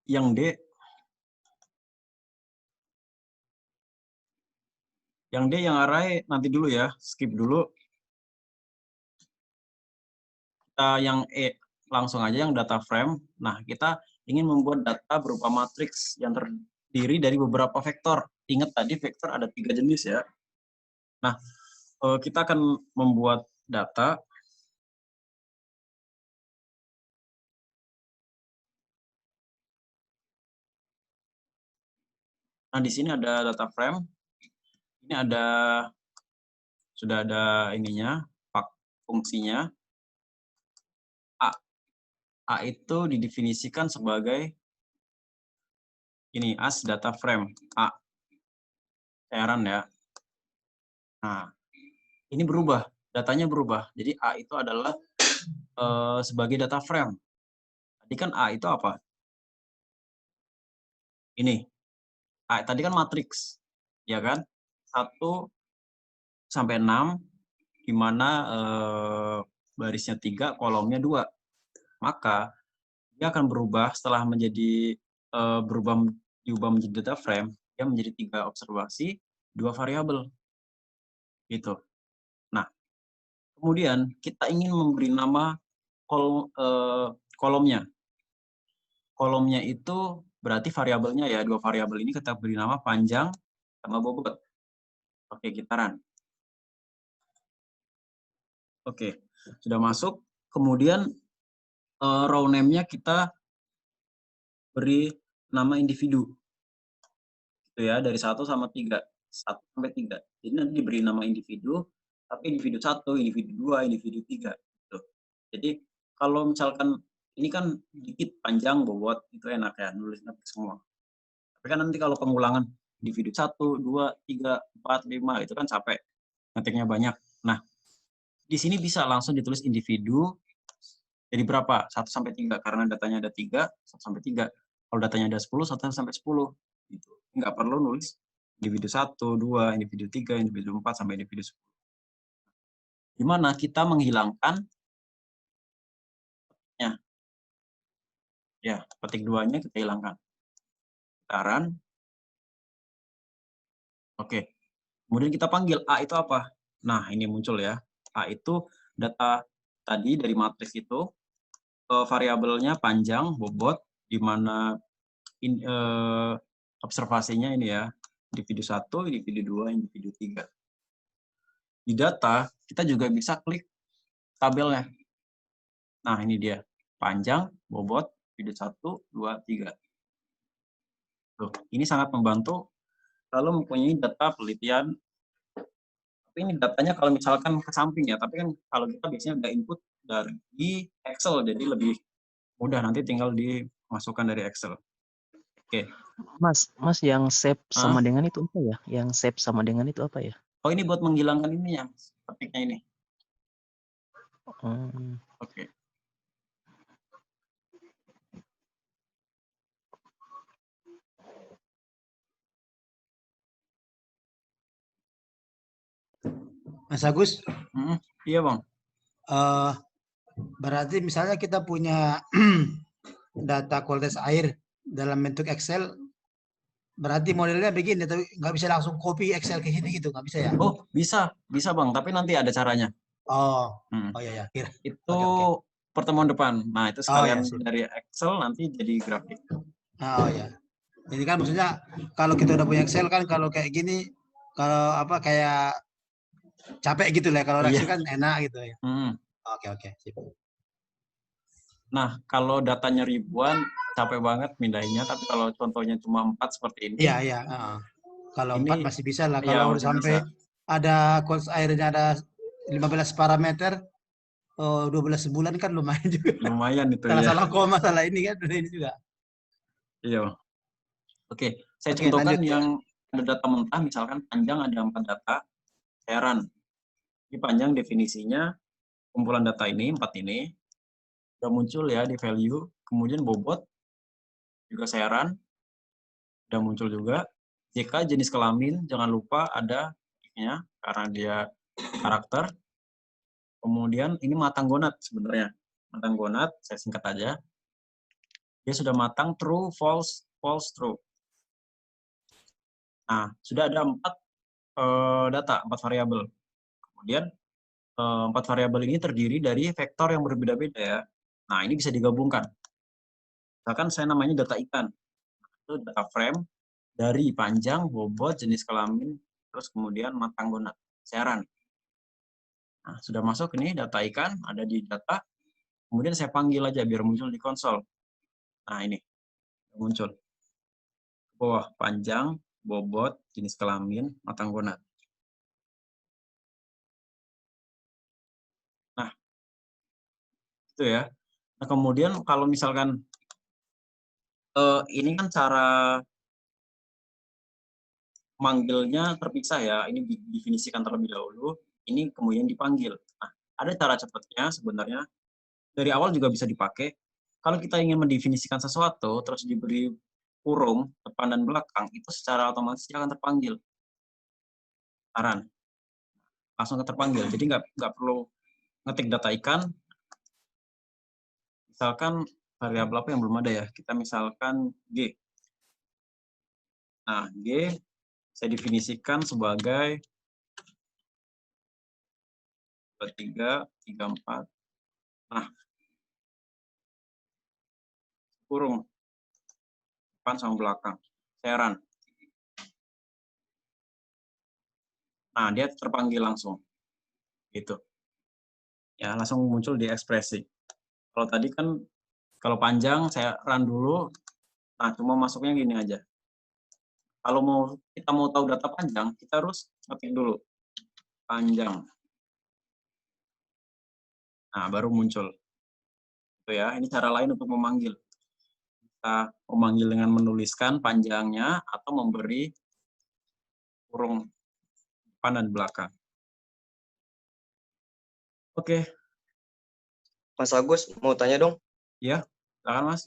Speaker 1: Yang D. Yang D yang array nanti dulu ya, skip dulu. Kita yang E langsung aja yang data frame. Nah, kita ingin membuat data berupa matriks yang terdiri dari beberapa vektor. Ingat tadi vektor ada 3 jenis ya. Nah, kita akan membuat data. Nah, di sini ada data frame. Ini sudah ada ininya, fungsinya. A itu didefinisikan sebagai ini as data frame A. Heran ya. Nah, ini berubah, datanya berubah. Jadi A itu adalah sebagai data frame. Tadi kan A itu apa? Ini. A tadi kan matriks, ya kan? 1 sampai 6, di mana barisnya 3, kolomnya 2. Maka dia akan berubah setelah diubah menjadi data frame, dia menjadi 3 observasi, 2 variabel. Gitu. Nah, kemudian kita ingin memberi nama kolomnya. Kolomnya itu berarti variabelnya ya, 2 variabel ini kita beri nama panjang sama bobot. Oke, gitaran. Oke, sudah masuk. Kemudian row name-nya kita beri nama individu. Itu ya, dari 1 sama 3. 1 sampai 3. Jadi nanti diberi nama individu, tapi individu 1, individu 2, individu 3. Gitu. Jadi kalau misalkan ini kan dikit, panjang, bobot, itu enak ya, nulis semua. Tapi kan nanti kalau pengulangan individu 1, 2, 3, 4, 5, itu kan capek. Ngetiknya banyak. Nah, di sini bisa langsung ditulis individu jadi berapa? 1 sampai 3. Karena datanya ada 3, 1 sampai 3. Kalau datanya ada 10, 1 sampai 10. Gitu. Nggak perlu nulis individu 1, 2, individu 3, individu 4, sampai individu 10. Gimana kita menghilangkan ya, petik 2-nya kita hilangkan. Gitaran. Oke. Kemudian kita panggil A itu apa? Nah, ini muncul ya. A itu data tadi dari matriks itu, variabelnya panjang, bobot, di mana observasinya ini ya, individu 1, individu 2, individu 3. Di data, kita juga bisa klik tabelnya. Nah, ini dia. Panjang, bobot, individu 1, 2, 3. Tuh, ini sangat membantu lalu mempunyai data penelitian. Tapi ini datanya kalau misalkan ke samping ya, tapi kan kalau kita biasanya ada input dari Excel, jadi lebih mudah, nanti tinggal dimasukkan dari Excel. Oke.
Speaker 6: Mas yang save sama dengan itu apa ya? Yang save sama dengan itu apa ya?
Speaker 1: Oh, ini buat menghilangkan ini ya, ketiknya ini. Oke.
Speaker 3: Mas Agus?
Speaker 1: Iya, Bang.
Speaker 3: Berarti misalnya kita punya data kualitas air dalam bentuk Excel, berarti modelnya begini, tapi nggak bisa langsung copy Excel ke sini gitu, nggak bisa ya?
Speaker 1: Oh, bisa Bang, tapi nanti ada caranya.
Speaker 3: Oh iya.
Speaker 1: Itu pertemuan depan. Nah, itu sekalian dari Excel nanti jadi grafik.
Speaker 3: Oh ya. Ini kan maksudnya kalau kita udah punya Excel kan, kalau kayak gini, kalau apa kayak capek gitu lah, kalau Excel kan enak gitu ya. Oke. Sip.
Speaker 1: Nah, kalau datanya ribuan, capek banget mindahinnya, tapi kalau contohnya cuma 4 seperti ini.
Speaker 3: Iya. Kalau 4 masih bisa lah. Kalau udah sampai
Speaker 1: bisa.
Speaker 3: ada kualitas airnya ada 15 parameter, 12 bulan kan lumayan juga.
Speaker 1: Lumayan itu
Speaker 3: salah koma, salah ini kan, ini juga.
Speaker 1: Iya. Oke, saya contohkan yang ada data mentah, misalkan panjang ada 4 data, saya run. Ini panjang definisinya, kumpulan data ini, 4 ini, udah muncul ya di value, kemudian bobot, juga saya run, udah muncul juga. JK jenis kelamin, jangan lupa ada ya, karena dia karakter. Kemudian ini matang gonad sebenarnya. Matang gonad, saya singkat aja. Dia sudah matang, true, false, false, true. Nah, sudah ada 4 data, 4 variabel. Kemudian 4 variabel ini terdiri dari vektor yang berbeda-beda ya. Nah, ini bisa digabungkan. Misalkan saya namanya data ikan. Itu data frame dari panjang, bobot, jenis kelamin, terus kemudian matang gonad. Saya run. Nah, sudah masuk ini data ikan, ada di data. Kemudian saya panggil aja biar muncul di konsol. Nah, ini muncul. Bawah panjang, bobot, jenis kelamin, matang gonad. Nah, itu ya. Nah, kemudian kalau misalkan ini kan cara manggilnya terpisah ya. Ini didefinisikan terlebih dahulu, ini kemudian dipanggil. Nah, ada cara cepatnya sebenarnya. Dari awal juga bisa dipakai. Kalau kita ingin mendefinisikan sesuatu, terus diberi kurung depan dan belakang, itu secara otomatis akan terpanggil. Saran. Langsung terpanggil. Jadi nggak perlu ngetik data ikan. Misalkan variabel apa yang belum ada ya? Kita misalkan G. Nah, G saya definisikan sebagai 23, 34. Nah, kurung depan sama belakang. Saya run. Nah, dia terpanggil langsung. Gitu. Ya, langsung muncul di ekspresi. Kalau tadi kan, kalau panjang saya run dulu. Nah, cuma masuknya gini aja. Kalau kita mau tahu data panjang, kita harus ngetik dulu. Panjang. Nah, baru muncul. Itu ya, ini cara lain untuk memanggil. Kita memanggil dengan menuliskan panjangnya atau memberi kurung depan dan belakang. Oke.
Speaker 8: Mas Agus, mau tanya dong.
Speaker 1: Iya, silakan Mas.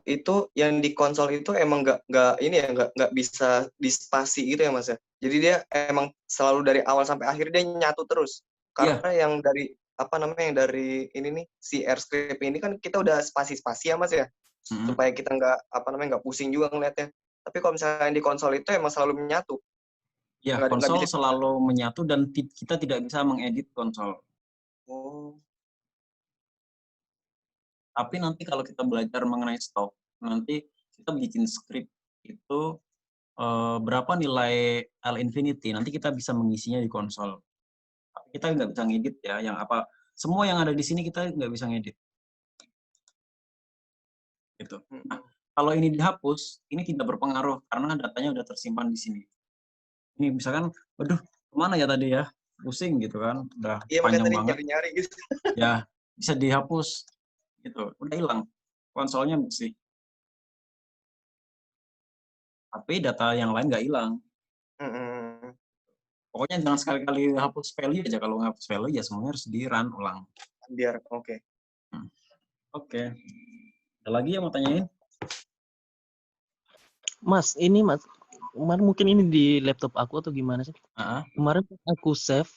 Speaker 8: Itu yang di konsol itu emang nggak bisa dispasi gitu ya Mas ya. Jadi dia emang selalu dari awal sampai akhir dia nyatu terus. Karena yang dari yang dari ini nih si AirScript ini kan kita udah spasi-spasi ya Mas ya. Supaya kita nggak pusing juga ngeliatnya. Tapi kalau misalnya di konsol itu emang selalu menyatu.
Speaker 1: Ya, konsol selalu menyatu dan kita tidak bisa mengedit konsol.
Speaker 8: Oh.
Speaker 1: Tapi nanti kalau kita belajar mengenai stok, nanti kita bikin script itu berapa nilai L infinity, nanti kita bisa mengisinya di konsol. Tapi kita nggak bisa ngedit ya, semua yang ada di sini kita nggak bisa ngedit. Gitu. Nah, Kalau ini dihapus, ini tidak berpengaruh karena datanya udah tersimpan di sini. Ini misalkan, waduh, kemana ya tadi ya? Pusing gitu kan, udah panjang banget.
Speaker 8: Nyari-nyari gitu.
Speaker 1: Ya, bisa dihapus gitu, udah hilang. Konsolnya bersih. Tapi data yang lain nggak hilang. Pokoknya jangan sekali-kali hapus value aja. Kalau ngapus value ya semuanya harus di-run ulang.
Speaker 8: Biar oke.
Speaker 1: Oke. Ada lagi yang mau tanyain?
Speaker 6: Mas, ini Mas, kemarin mungkin ini di laptop aku atau gimana sih? Kemarin aku save,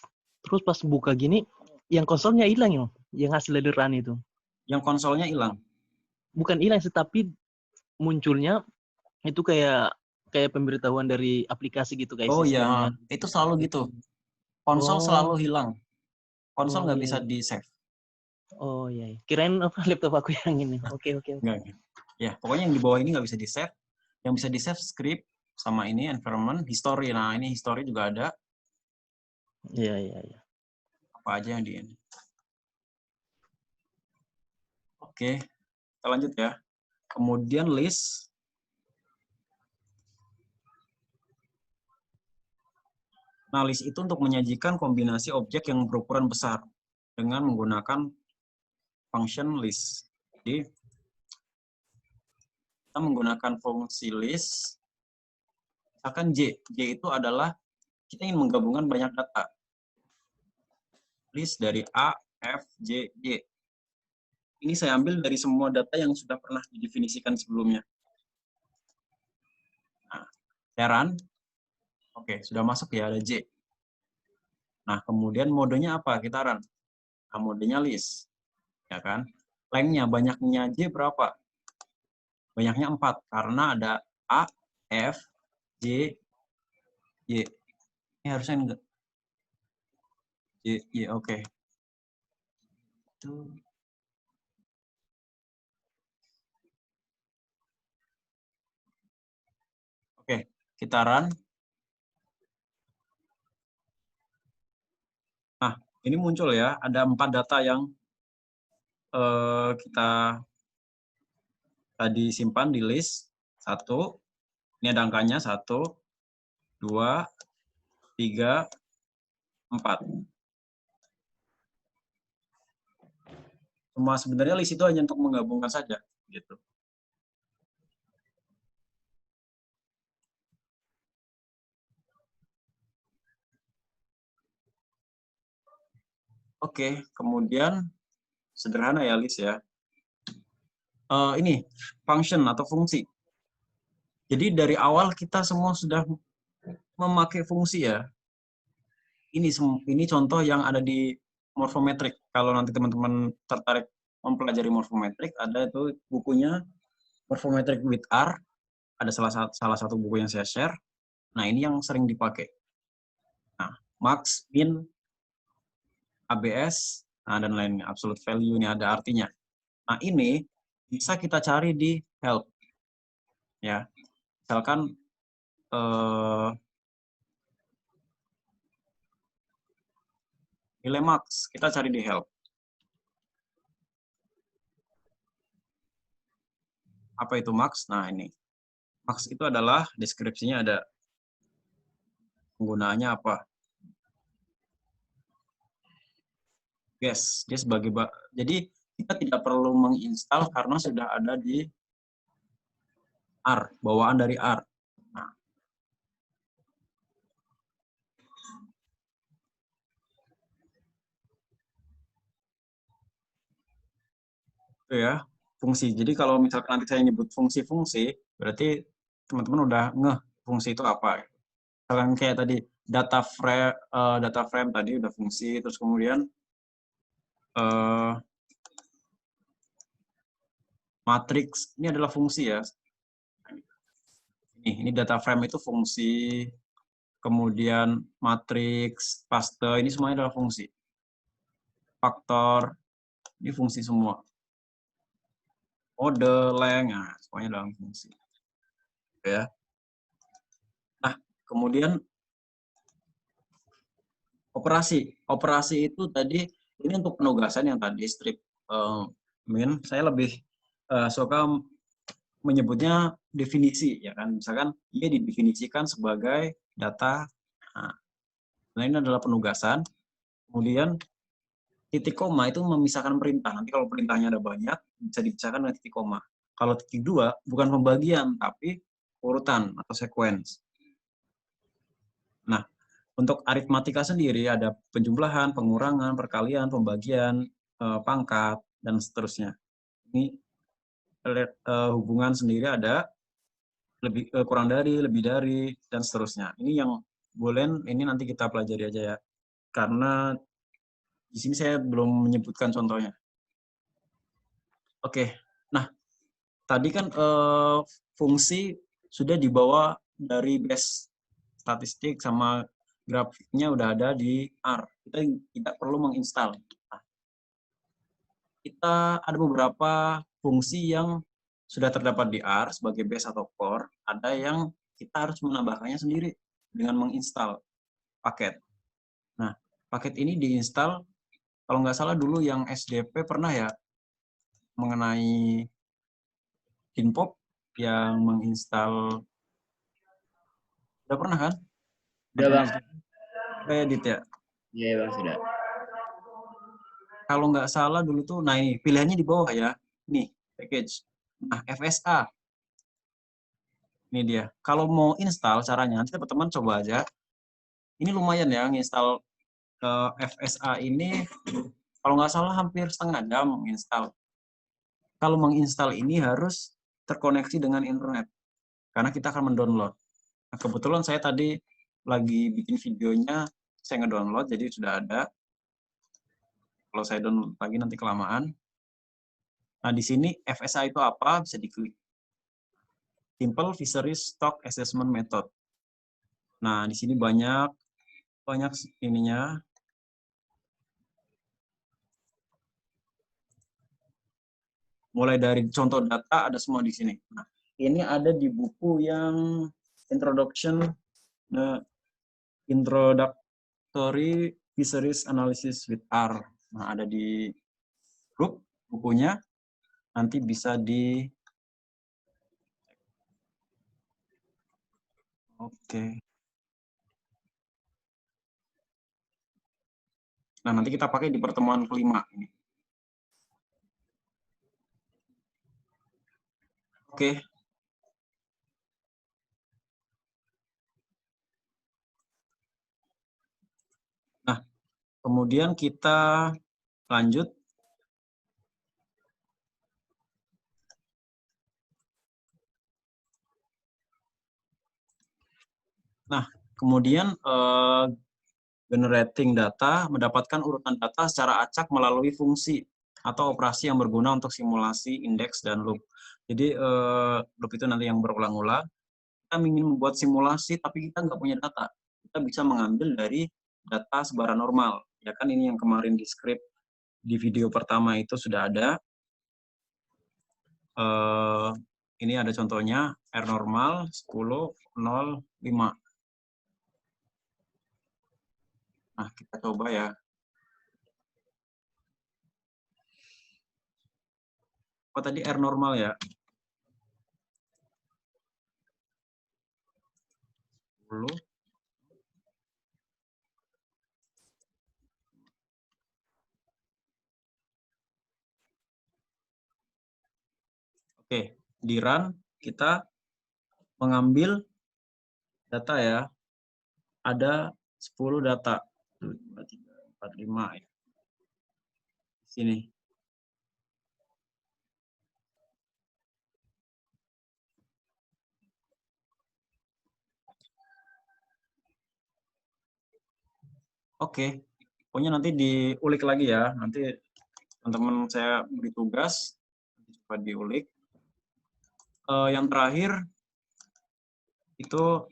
Speaker 6: terus pas buka gini, yang konsolnya hilang ya, yang hasil dari run itu.
Speaker 1: Yang konsolnya hilang?
Speaker 6: Bukan hilang sih, tapi munculnya itu kayak pemberitahuan dari aplikasi gitu, kayak
Speaker 1: oh
Speaker 6: sistemnya.
Speaker 1: Iya, itu selalu gitu. Konsol selalu hilang. Konsol nggak bisa di-save.
Speaker 6: Oh iya, kirain laptop aku yang ini. Oke.
Speaker 1: Enggak. Ya, pokoknya yang di bawah ini nggak bisa di-save. Yang bisa di-save script sama ini environment, history. Nah, ini history juga ada.
Speaker 6: Iya.
Speaker 1: Apa aja yang di ini. Oke, kita lanjut ya. Kemudian list. Nah, list itu untuk menyajikan kombinasi objek yang berukuran besar dengan menggunakan function list. Jadi, kita menggunakan fungsi list. Misalkan J. J itu adalah kita ingin menggabungkan banyak data. List dari A, F, J, Y. Ini saya ambil dari semua data yang sudah pernah didefinisikan sebelumnya. Nah, saya run. Oke, sudah masuk ya, ada J. Nah, kemudian modenya apa? Kita run. Nah, modenya list. Ya kan? Lengthnya, banyaknya J berapa? Banyaknya 4, karena ada A, F, J, Y. Ini harusnya enggak. J, Y, oke. Oke, kita run. Nah, ini muncul ya, ada 4 data yang kita tadi simpan di list. 1, ini ada angkanya 1, 2, 3, 4. Semua sebenarnya list itu hanya untuk menggabungkan saja, gitu. Oke, kemudian sederhana ya list ya. Ini function atau fungsi. Jadi dari awal kita semua sudah memakai fungsi ya. Ini contoh yang ada di morphometric. Kalau nanti teman-teman tertarik mempelajari morphometric, ada itu bukunya Morphometric with R. Ada salah satu buku yang saya share. Nah, ini yang sering dipakai. Nah, max, min, ABS, nah, dan lainnya. Absolute value ini ada artinya. Nah, ini bisa kita cari di help. Ya, misalkan nilai max, kita cari di help. Apa itu max? Nah, ini. Max itu adalah deskripsinya ada. Penggunaannya apa? Yes, dia sebagai jadi kita tidak perlu menginstal karena sudah ada di R, bawaan dari R. Nah. Itu ya, fungsi. Jadi kalau misalkan nanti saya nyebut fungsi-fungsi, berarti teman-teman udah ngeh fungsi itu apa. Misalkan kayak tadi data frame tadi udah fungsi, terus kemudian matrix ini adalah fungsi ya. Ini data frame itu fungsi, kemudian matrix, paste ini semuanya adalah fungsi. Faktor ini fungsi semua. Mode, length, nah, semuanya adalah fungsi. Ya. Nah, kemudian operasi. Operasi itu tadi ini untuk penugasan yang tadi strip min. Saya lebih suka menyebutnya definisi, ya kan? Misalkan ia didefinisikan sebagai data. Nah, ini adalah penugasan. Kemudian titik koma itu memisahkan perintah. Nanti kalau perintahnya ada banyak, bisa dipisahkan dengan titik koma. Kalau titik dua, bukan pembagian, tapi urutan atau sequence. Nah, untuk aritmatika sendiri ada penjumlahan, pengurangan, perkalian, pembagian, pangkat, dan seterusnya. Ini hubungan sendiri ada lebih kurang dari, lebih dari, dan seterusnya. Ini yang Boolean, ini nanti kita pelajari aja ya. Karena di sini saya belum menyebutkan contohnya. Oke, nah tadi kan fungsi sudah dibawa dari base statistik sama grafiknya udah ada di R. Kita tidak perlu menginstal. Nah, kita ada beberapa fungsi yang sudah terdapat di R sebagai base atau core. Ada yang kita harus menambahkannya sendiri dengan menginstal paket. Nah, paket ini diinstal, kalau nggak salah dulu yang SDP pernah ya, mengenai Kinpop yang menginstal, udah pernah kan?
Speaker 9: Udah Bang.
Speaker 1: Edit ya?
Speaker 9: Iya Bang, sudah.
Speaker 1: Kalau nggak salah dulu tuh, nah ini pilihannya di bawah ya. Nih, package. Nah, FSA. Ini dia. Kalau mau install caranya, nanti teman-teman coba aja. Ini lumayan ya, nginstal FSA ini, kalau nggak salah hampir setengah jam menginstal. Kalau menginstal ini harus terkoneksi dengan internet, karena kita akan mendownload. Nah, kebetulan saya tadi lagi bikin videonya, saya ngedownload, jadi sudah ada. Kalau saya download lagi nanti kelamaan. Nah, di sini FSA itu apa? Bisa diklik. Simple Fisheries Stock Assessment Method. Nah, di sini banyak ininya. Mulai dari contoh data ada semua di sini. Nah, ini ada di buku yang Introductory Fisheries Analysis with R. Nah, ada di grup bukunya. Nanti bisa di Oke. Nah, nanti kita pakai di pertemuan kelima ini. Oke. Nah, kemudian kita lanjut. Nah, kemudian generating data, mendapatkan urutan data secara acak melalui fungsi atau operasi yang berguna untuk simulasi, indeks, dan loop. Jadi, loop itu nanti yang berulang-ulang. Kita ingin membuat simulasi, tapi kita nggak punya data. Kita bisa mengambil dari data sebaran normal. Ya kan, ini yang kemarin di script di video pertama itu sudah ada. Ini ada contohnya, R normal 10, 0, 5. Nah, kita coba ya. Oh, tadi R normal ya. 10. Oke, di run kita mengambil data ya. Ada 10 data. 2, 3, 4, 5 ya. Sini. Oke, pokoknya nanti diulik lagi ya. Nanti teman-teman saya beri tugas, coba diulik. Yang terakhir itu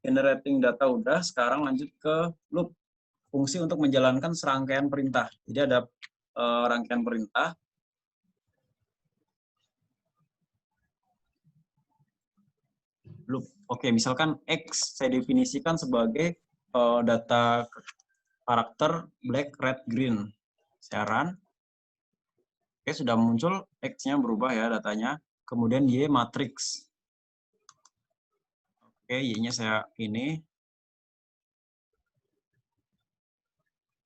Speaker 1: generating data udah, sekarang lanjut ke loop. Fungsi untuk menjalankan serangkaian perintah. Jadi ada rangkaian perintah. Loop. Oke, misalkan X saya definisikan sebagai data karakter black, red, green. Saya run. Oke, sudah muncul, X-nya berubah ya datanya. Kemudian Y matrix. Oke, Y-nya saya ini.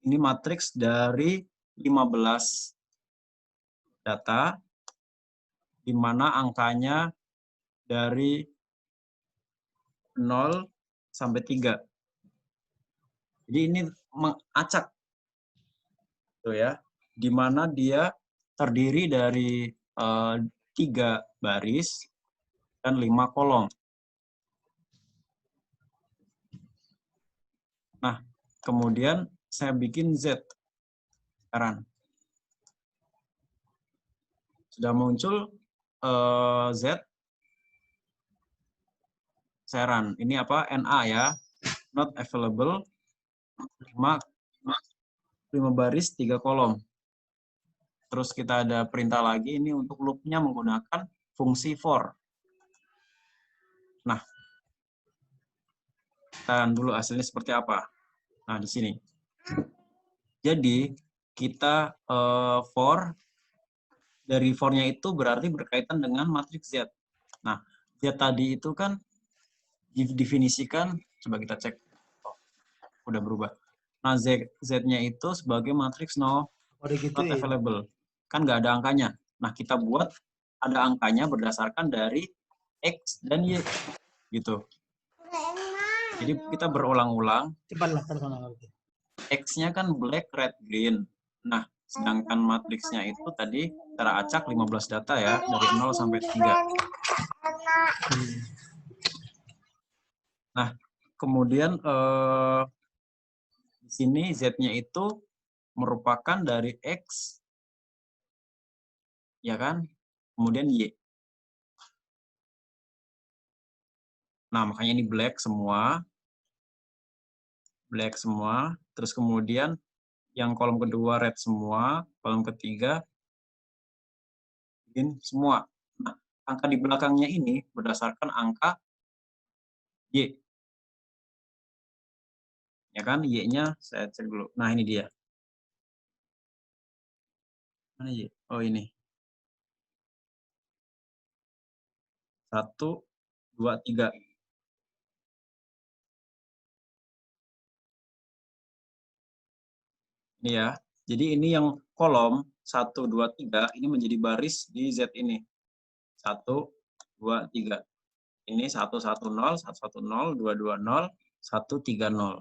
Speaker 1: Ini matriks dari 15 data, di mana angkanya dari 0 sampai 3. Jadi ini mengacak. Tuh ya, di mana dia terdiri dari 3 baris dan 5 kolom. Nah, kemudian saya bikin Z sekarang. Sudah muncul Z. Saya run. Ini apa? NA ya. Not available. 5 baris, 3 kolom. Terus kita ada perintah lagi. Ini untuk loop-nya menggunakan fungsi for. Nah, kita dulu hasilnya seperti apa. Nah, di sini. Jadi, kita for, dari for-nya itu berarti berkaitan dengan matriks Z. Nah, Z tadi itu kan didefinisikan, coba kita cek. Oh, udah berubah. Nah, Z-nya itu sebagai matriks not available. Kan nggak ada angkanya. Nah, kita buat ada angkanya berdasarkan dari X dan Y. Gitu. Jadi kita berulang-ulang. X-nya kan black, red, green. Nah, sedangkan matriksnya itu tadi secara acak 15 data ya, dari 0 sampai 3. Nah, kemudian di sini Z-nya itu merupakan dari X, ya kan? Kemudian Y. Nah, makanya ini black semua. Black semua. Terus kemudian yang kolom kedua red semua. Kolom ketiga green semua. Nah, angka di belakangnya ini berdasarkan angka Y. Ya kan? Y-nya saya cek dulu. Nah, ini dia. Mana Y? Oh, ini. 1, 2, 3. Ini ya. Jadi ini yang kolom 1, 2, 3 ini menjadi baris di Z ini. 1, 2, 3. Ini 1, 1, 0, 1, 1, 0, 2, 2, 0, 1, 3, 0.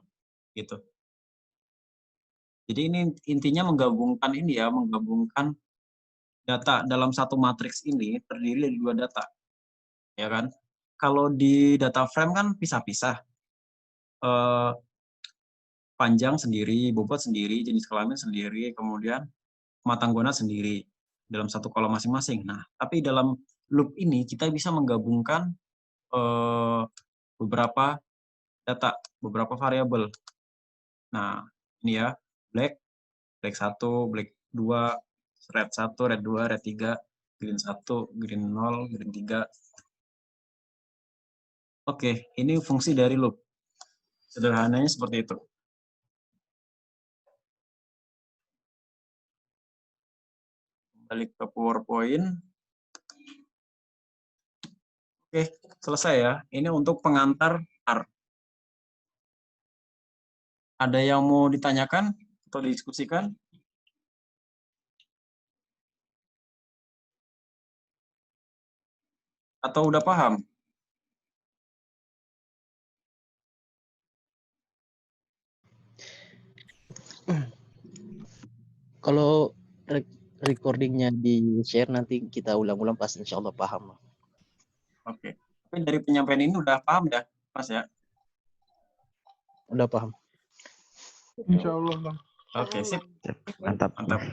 Speaker 1: Gitu. Jadi ini intinya menggabungkan ini ya, menggabungkan data dalam satu matriks ini terdiri dari 2 data. Ya kan? Kalau di data frame kan pisah-pisah. Panjang sendiri, bobot sendiri, jenis kelamin sendiri, kemudian matanggona sendiri dalam satu kolom masing-masing. Nah, tapi dalam loop ini kita bisa menggabungkan beberapa data, beberapa variabel. Nah, ini ya, black 1, black 2, red 1, red 2, red 3, green 1, green 0, green 3. Oke, ini fungsi dari loop. Sederhananya seperti itu. Balik ke PowerPoint. Oke, selesai ya. Ini untuk pengantar R. Ada yang mau ditanyakan atau didiskusikan? Atau udah paham?
Speaker 6: Kalau recordingnya di share nanti kita ulang-ulang pas insya Allah paham.
Speaker 1: Oke. Tapi dari penyampaian ini udah paham ya, Mas ya?
Speaker 6: Udah paham.
Speaker 7: Insya Allah, Bang.
Speaker 1: Oke, sip.
Speaker 4: Mantap.
Speaker 1: Mantap.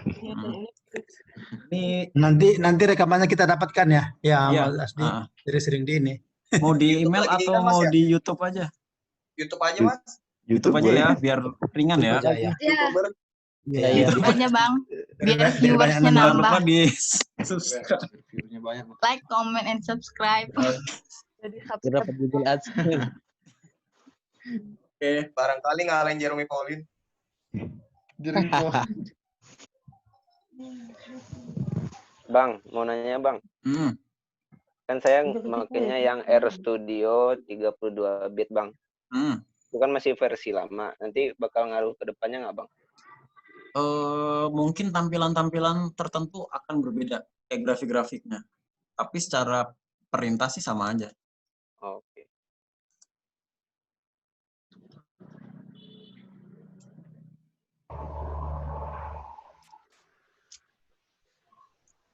Speaker 1: Ini
Speaker 3: Nanti rekamannya kita dapatkan ya. Ya,
Speaker 1: iya,
Speaker 3: Mas Asdi. Dari sering di ini.
Speaker 1: mau di email
Speaker 8: lagi
Speaker 1: atau
Speaker 8: kan, Mas,
Speaker 1: mau
Speaker 8: ya?
Speaker 1: di YouTube aja?
Speaker 8: YouTube aja, Mas.
Speaker 1: YouTube aja ya, biar ringan ya.
Speaker 3: Ya.
Speaker 8: YouTuber.
Speaker 2: Iya, aja Bang. Biar viewersnya
Speaker 1: Jangan
Speaker 2: nambah.
Speaker 1: lupa di subscribe.
Speaker 2: Like, comment, and subscribe.
Speaker 6: Kita dapat Google Ads.
Speaker 1: Oke.
Speaker 8: Barangkali ngalahin Jeremy Pauline.
Speaker 5: Bang, mau nanya Bang. Kan saya makanya yang RStudio 32 bit Bang. Itu kan masih versi lama. Nanti bakal ngaruh ke depannya nggak Bang?
Speaker 1: Mungkin tampilan-tampilan tertentu akan berbeda kayak grafik-grafiknya. Tapi secara perintah sih sama aja.
Speaker 5: Oke.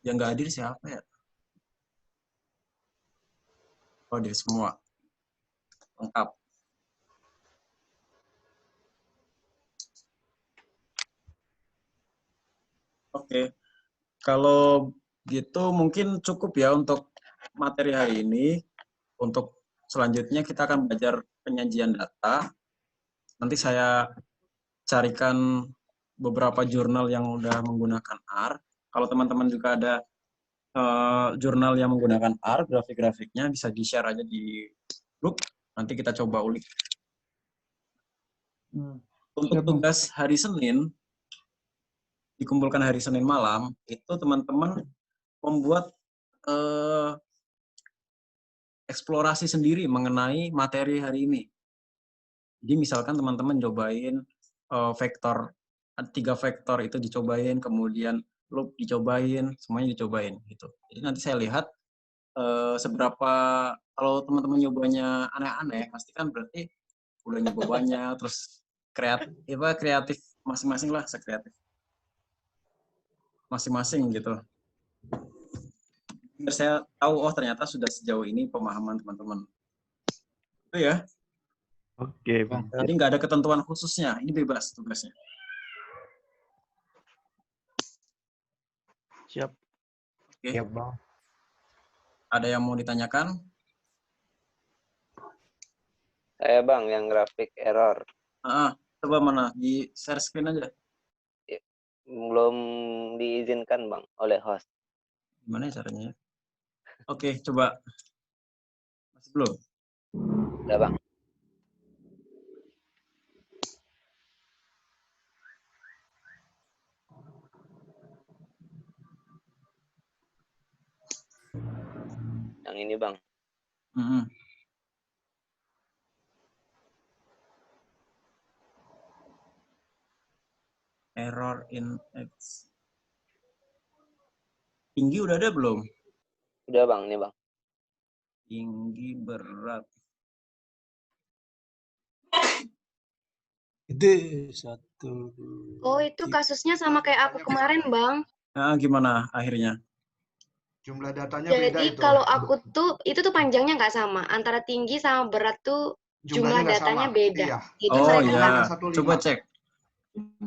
Speaker 1: Yang nggak hadir siapa ya? Oh, dia semua. Lengkap. Oke. Kalau gitu mungkin cukup ya untuk materi hari ini. Untuk selanjutnya kita akan belajar penyajian data. Nanti saya carikan beberapa jurnal yang udah menggunakan R. Kalau teman-teman juga ada jurnal yang menggunakan R, grafik-grafiknya bisa di-share aja di grup. Nanti kita coba ulik. Untuk tugas hari Senin, dikumpulkan hari Senin malam, itu teman-teman membuat eksplorasi sendiri mengenai materi hari ini. Jadi misalkan teman-teman cobain vektor, 3 vektor itu dicobain, kemudian loop dicobain, semuanya dicobain gitu. Jadi nanti saya lihat seberapa, kalau teman-teman nyobanya aneh-aneh, pasti kan berarti udah nyoba banyak, terus kreatif masing-masing lah, sekreatif masing-masing gitu. Biar saya tahu, oh ternyata sudah sejauh ini pemahaman teman-teman. Itu ya.
Speaker 4: Oke, Bang.
Speaker 1: Jadi nggak ada ketentuan khususnya, ini bebas tugasnya.
Speaker 6: Siap.
Speaker 1: Oke.
Speaker 4: Siap, Bang.
Speaker 1: Ada yang mau ditanyakan?
Speaker 5: Saya Bang, yang grafik error.
Speaker 1: Coba mana? Di share screen aja.
Speaker 5: Belum diizinkan Bang oleh host.
Speaker 1: Gimana ya caranya? Oke, coba. Masih belum?
Speaker 5: Udah Bang. Yang ini Bang.
Speaker 1: Error in X. Tinggi udah ada belum?
Speaker 5: Udah Bang, nih Bang.
Speaker 1: Tinggi, berat.
Speaker 3: Itu satu.
Speaker 10: Oh, itu kasusnya sama kayak aku kemarin, Bang.
Speaker 1: Nah, gimana akhirnya?
Speaker 7: Jumlah datanya
Speaker 10: Jadi
Speaker 7: beda itu.
Speaker 10: kalau aku tuh, itu tuh panjangnya nggak sama. Antara tinggi sama berat tuh jumlah
Speaker 7: nggak
Speaker 10: datanya
Speaker 7: sama.
Speaker 10: beda.
Speaker 7: Iya.
Speaker 10: Jadi
Speaker 1: Oh
Speaker 10: mereka
Speaker 1: ya,
Speaker 10: kan
Speaker 1: coba cek.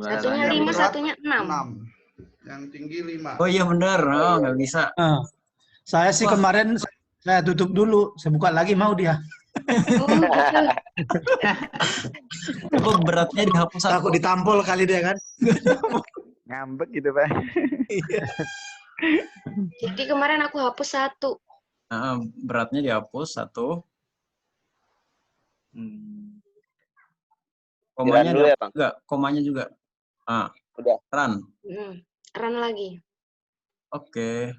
Speaker 10: satunya
Speaker 7: Yang
Speaker 10: 5,
Speaker 7: berat
Speaker 10: satunya 6.
Speaker 7: Yang tinggi 5.
Speaker 1: Oh iya benar, nggak bisa.
Speaker 3: Saya sih kemarin saya tutup dulu, saya buka lagi mau dia.
Speaker 1: Coba beratnya dihapus satu.
Speaker 3: Aku ditampol kali dia kan.
Speaker 4: Ngambek gitu, Pak.
Speaker 10: Jadi kemarin aku hapus 1.
Speaker 1: Beratnya dihapus 1. Komanya
Speaker 5: dulu ya, Bang?
Speaker 1: Enggak, komanya juga.
Speaker 5: Udah.
Speaker 1: Run.
Speaker 10: Run lagi.
Speaker 1: Oke.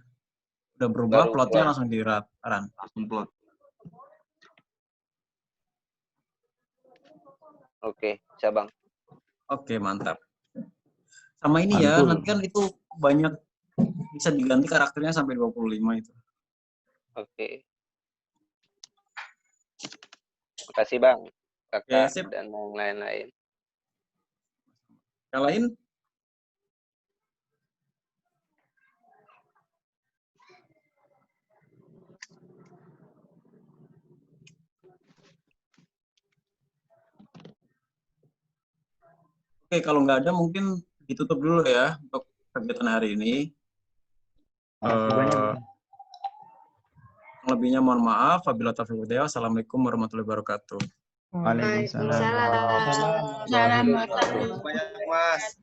Speaker 1: Udah berubah,
Speaker 5: Baru
Speaker 1: plotnya
Speaker 5: keluar.
Speaker 1: langsung di run. Langsung plot.
Speaker 5: Oke, siap Bang.
Speaker 1: Oke, mantap. Sama ini ya,
Speaker 6: Mantul.
Speaker 1: nanti kan itu banyak, bisa diganti karakternya sampai 25 itu.
Speaker 5: Oke. Makasih Bang, Kakak,
Speaker 1: Sip.
Speaker 5: dan yang lain-lain.
Speaker 1: Yang lain? Oke, kalau nggak ada mungkin ditutup dulu ya untuk kegiatan hari ini. Lebihnya mohon maaf. Wabillahi taufiq wal hidayah. Assalamualaikum warahmatullahi wabarakatuh.
Speaker 10: Waalaikumsalam.
Speaker 2: Salam
Speaker 8: Banyak Mas.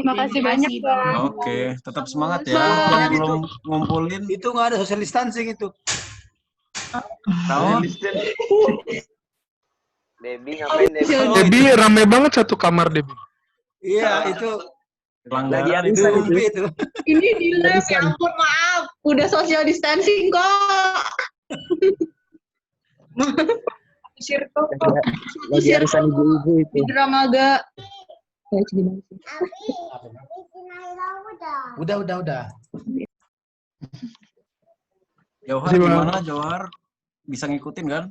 Speaker 2: Makasih banyak, Bang.
Speaker 1: Oke, tetap semangat ya. Yang belum ngumpulin.
Speaker 3: Itu nggak ada social distancing itu.
Speaker 1: Tahu?
Speaker 5: Debbie ngapain Debbie?
Speaker 11: Debbie rame banget satu kamar Debbie.
Speaker 3: Iya, itu
Speaker 6: Lagi
Speaker 3: itu
Speaker 6: arisan itu.
Speaker 3: itu.
Speaker 12: Ini di lab, ya ampun maaf. Udah social distancing kok. Circle kok.
Speaker 6: Lagi arisan ibu-ibu itu.
Speaker 12: Di drama agak.
Speaker 3: Udah.
Speaker 1: Jauhar gimana Jauhar? Bisa ngikutin kan?